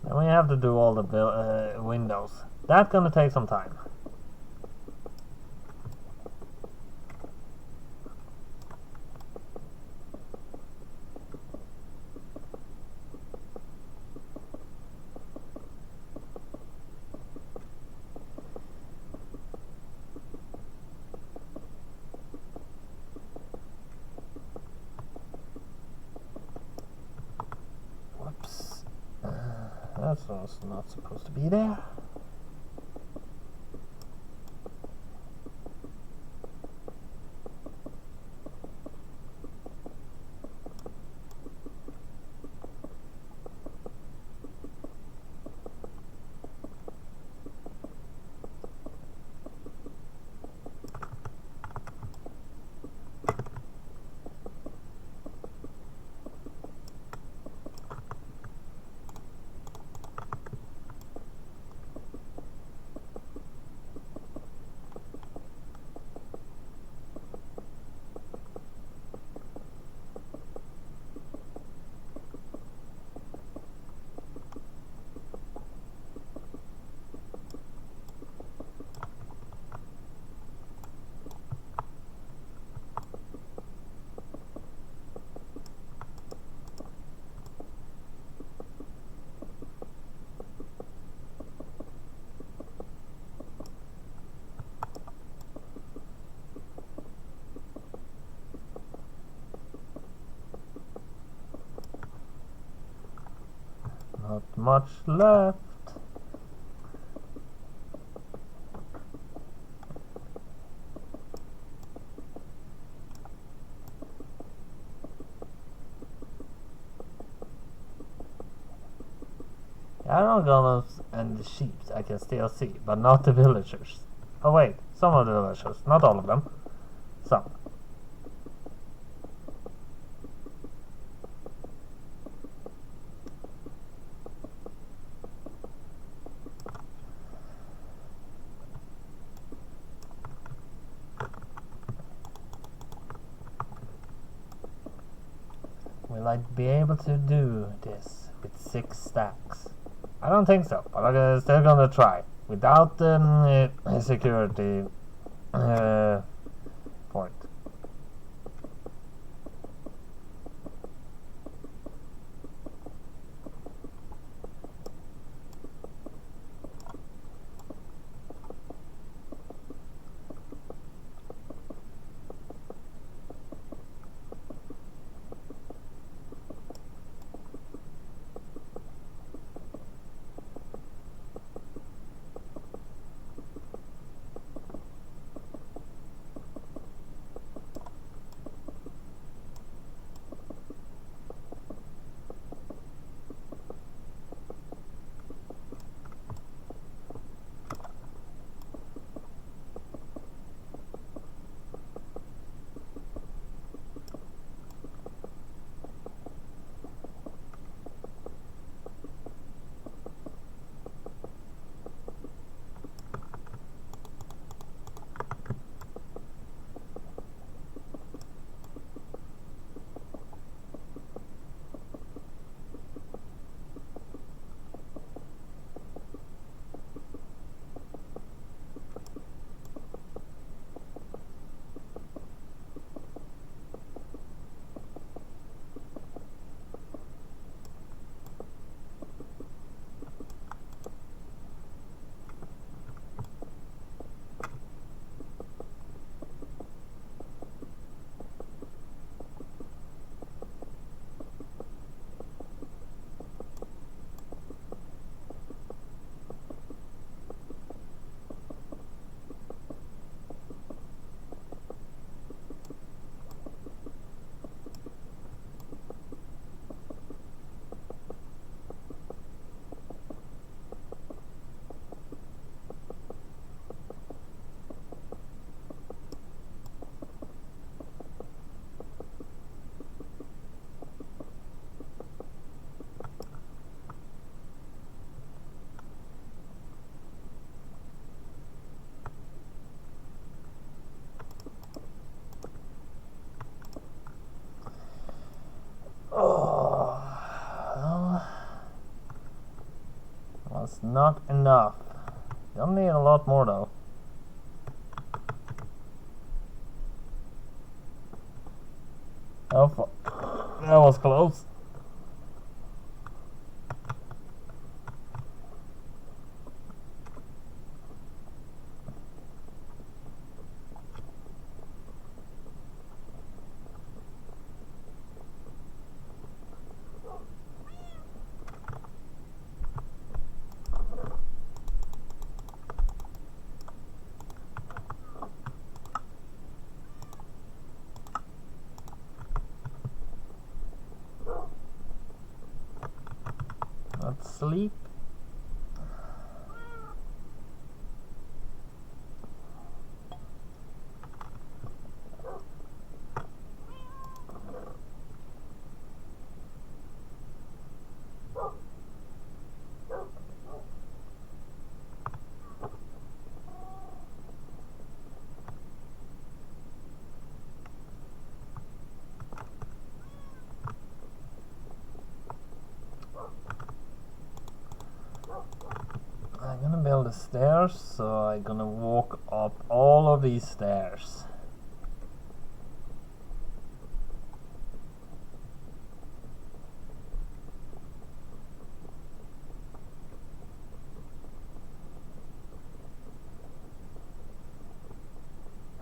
And we have to do all the windows. That's gonna take some time. Whoops. That was not supposed to be there. Not much left. I don't know, and the sheep I can still see, but not the villagers. Oh wait, some of the villagers, not all of them. Some. Will I be able to do this with 6 stacks? I don't think so, but I'm still gonna try. Without the security point. Oh, well, that's not enough. You'll need a lot more though. Oh fuck. That was close. Let's sleep. I'm gonna build the stairs, so I'm gonna walk up all of these stairs.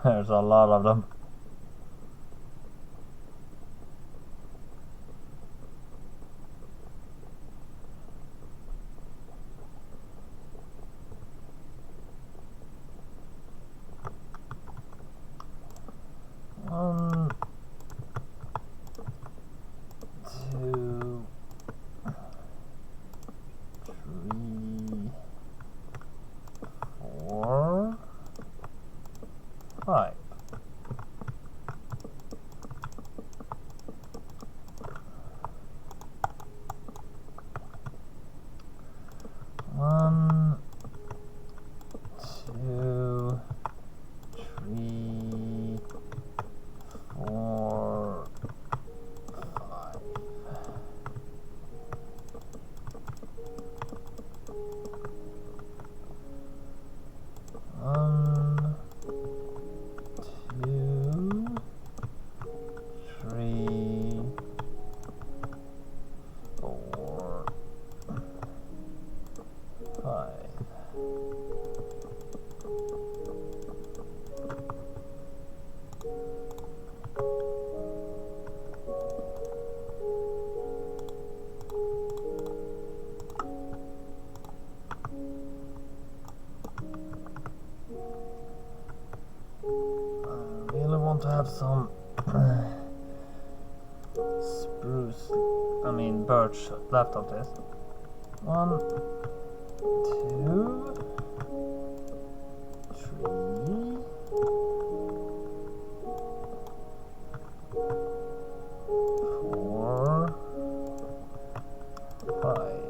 There's a lot of them. want to have some spruce, I mean birch left of this. 1, 2, 3, 4, 5.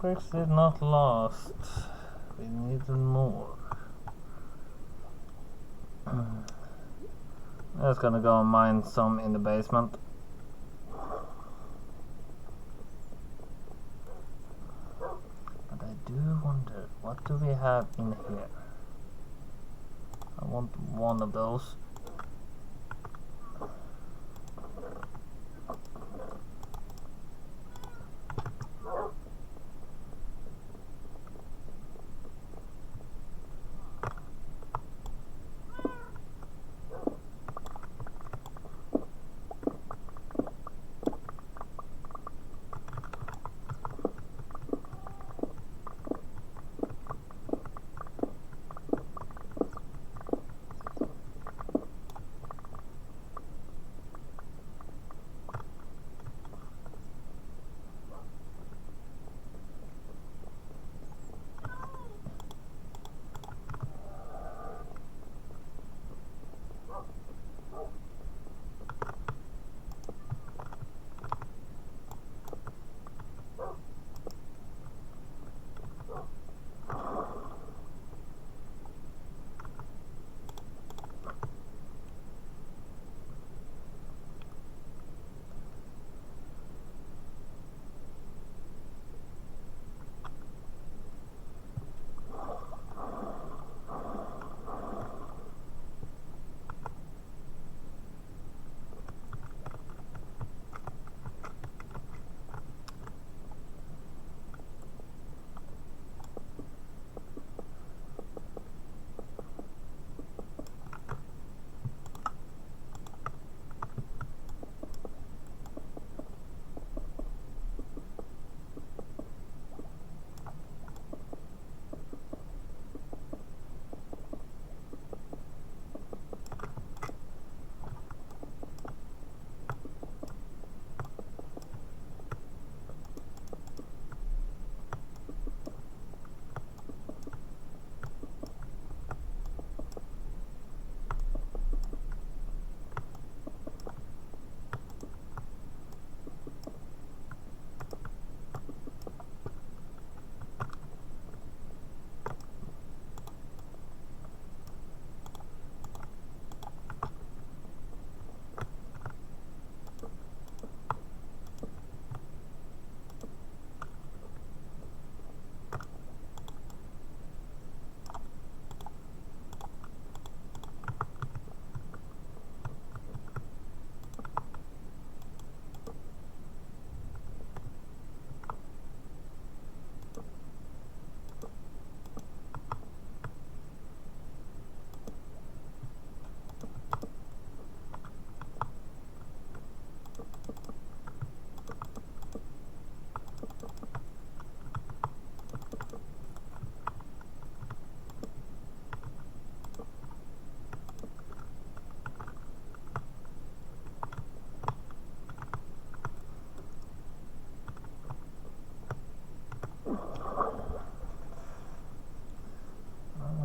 bricks did not last. We needed more. I'm just gonna go and mine some in the basement. But I do wonder, what do we have in here? I want one of those.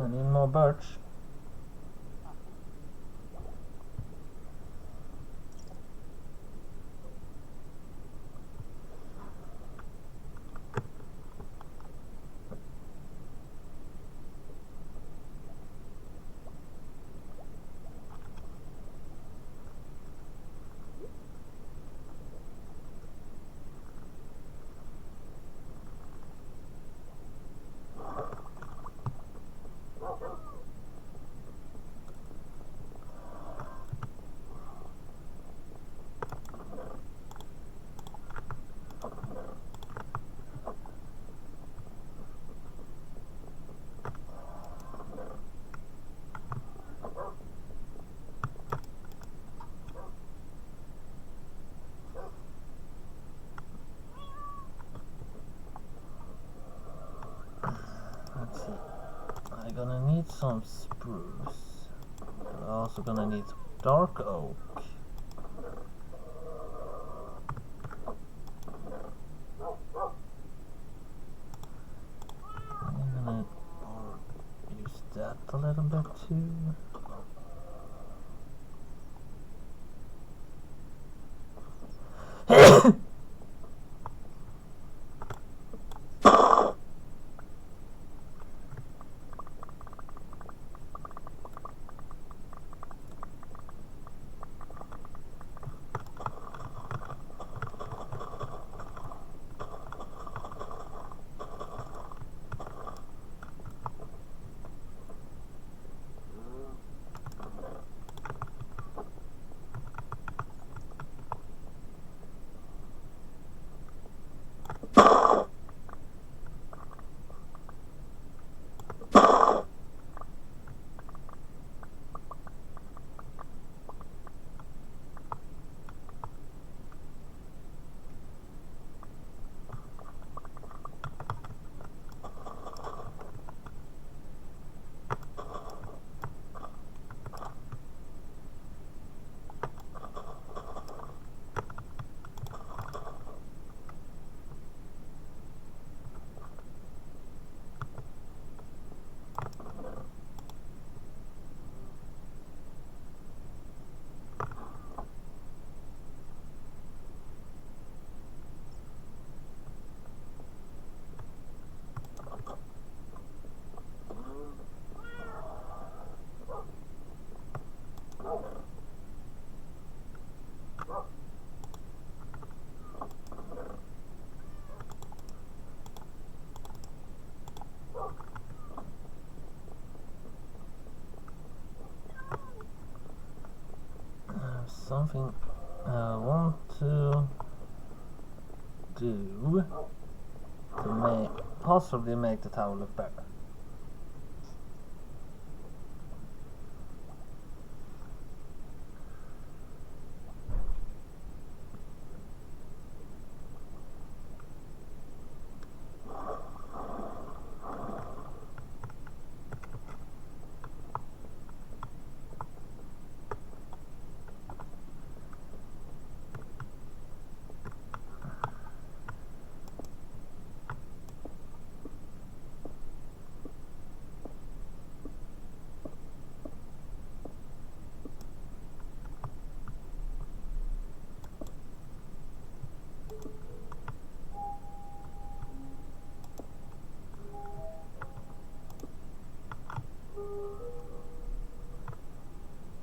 I need more birch. Let's see. I'm gonna need some spruce. I'm also gonna need some dark oak. I'm gonna use that a little bit too. something I want to do to possibly make the tower look better.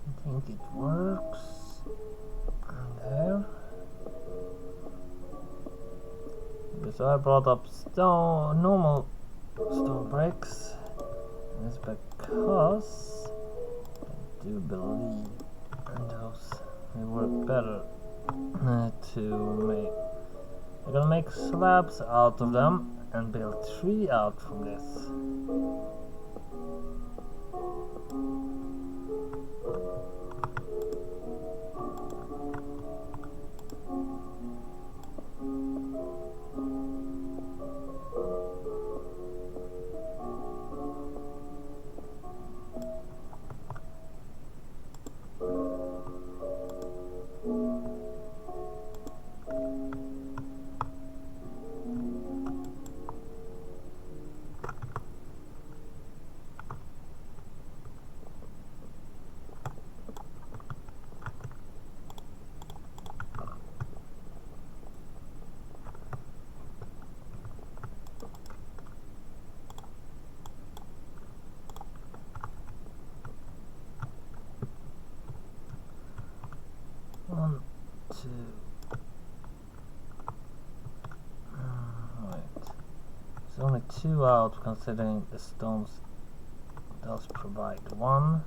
I think it works. And there. Okay, so I brought up normal stone bricks. And it's because I do believe those will work better to make. I'm gonna make slabs out of them and build 3 out from this. One, two. Right. It's only 2 out considering the stones does provide 1.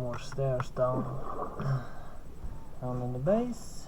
more stairs down in the base.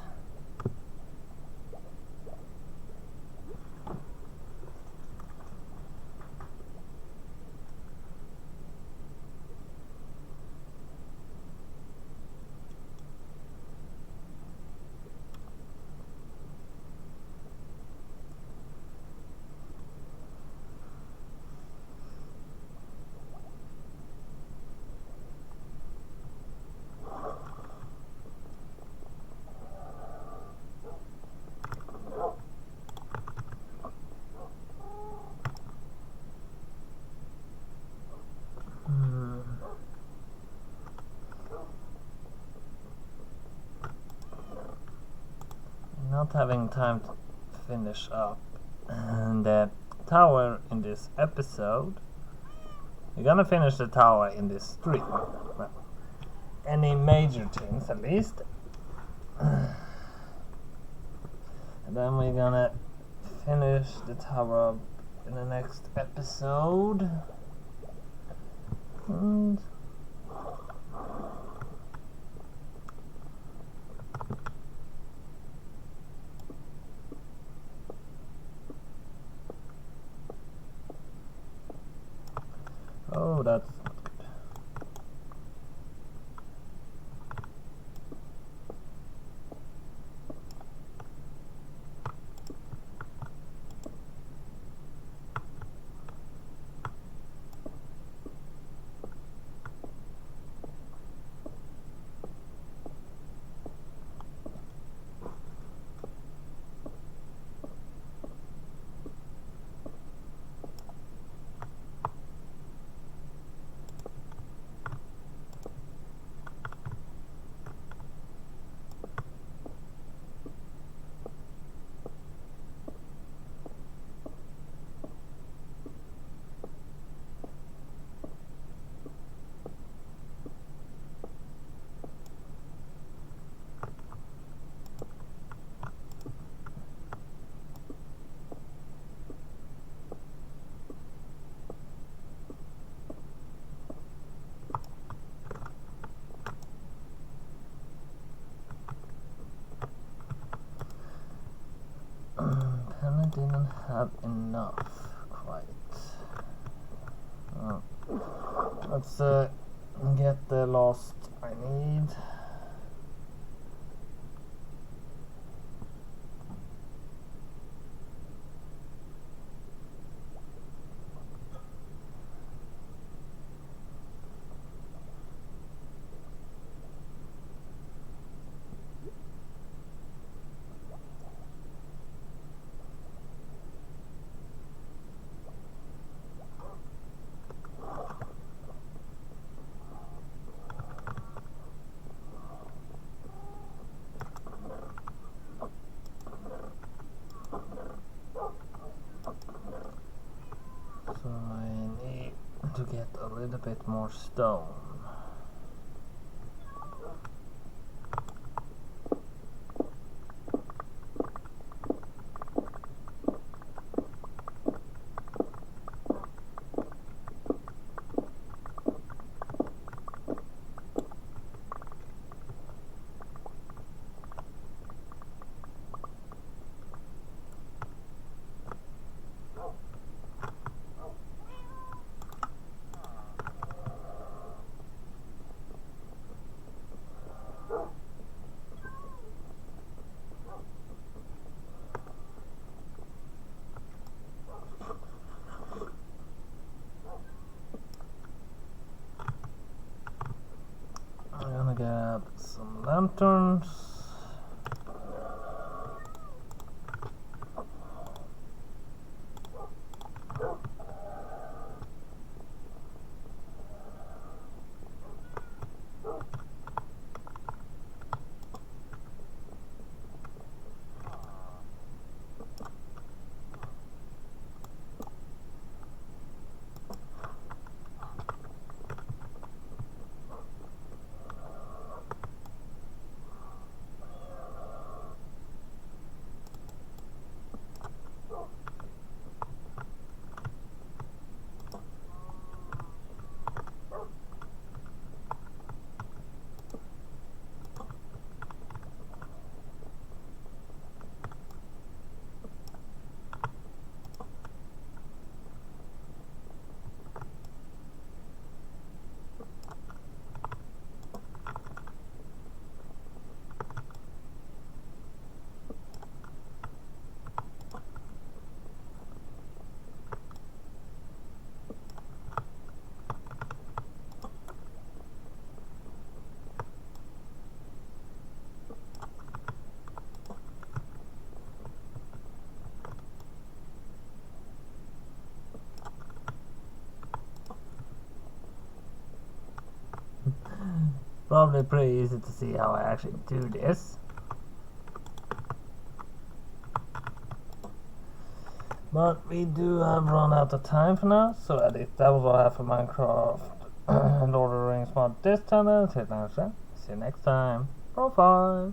Not having time to finish up the tower in this episode. We're gonna finish the tower in this stream. Well, any major things at least. And then we're gonna finish the tower up in the next episode. And oh, that's not good. And I didn't have enough quite. Oh. Let's get the last I need. So I need to get a little bit more stone. I'm gonna get some lanterns. Probably pretty easy to see how I actually do this. But we do have run out of time for now, so that was all I have for Minecraft Lord of the Rings mod this channel. See you next time. Bye.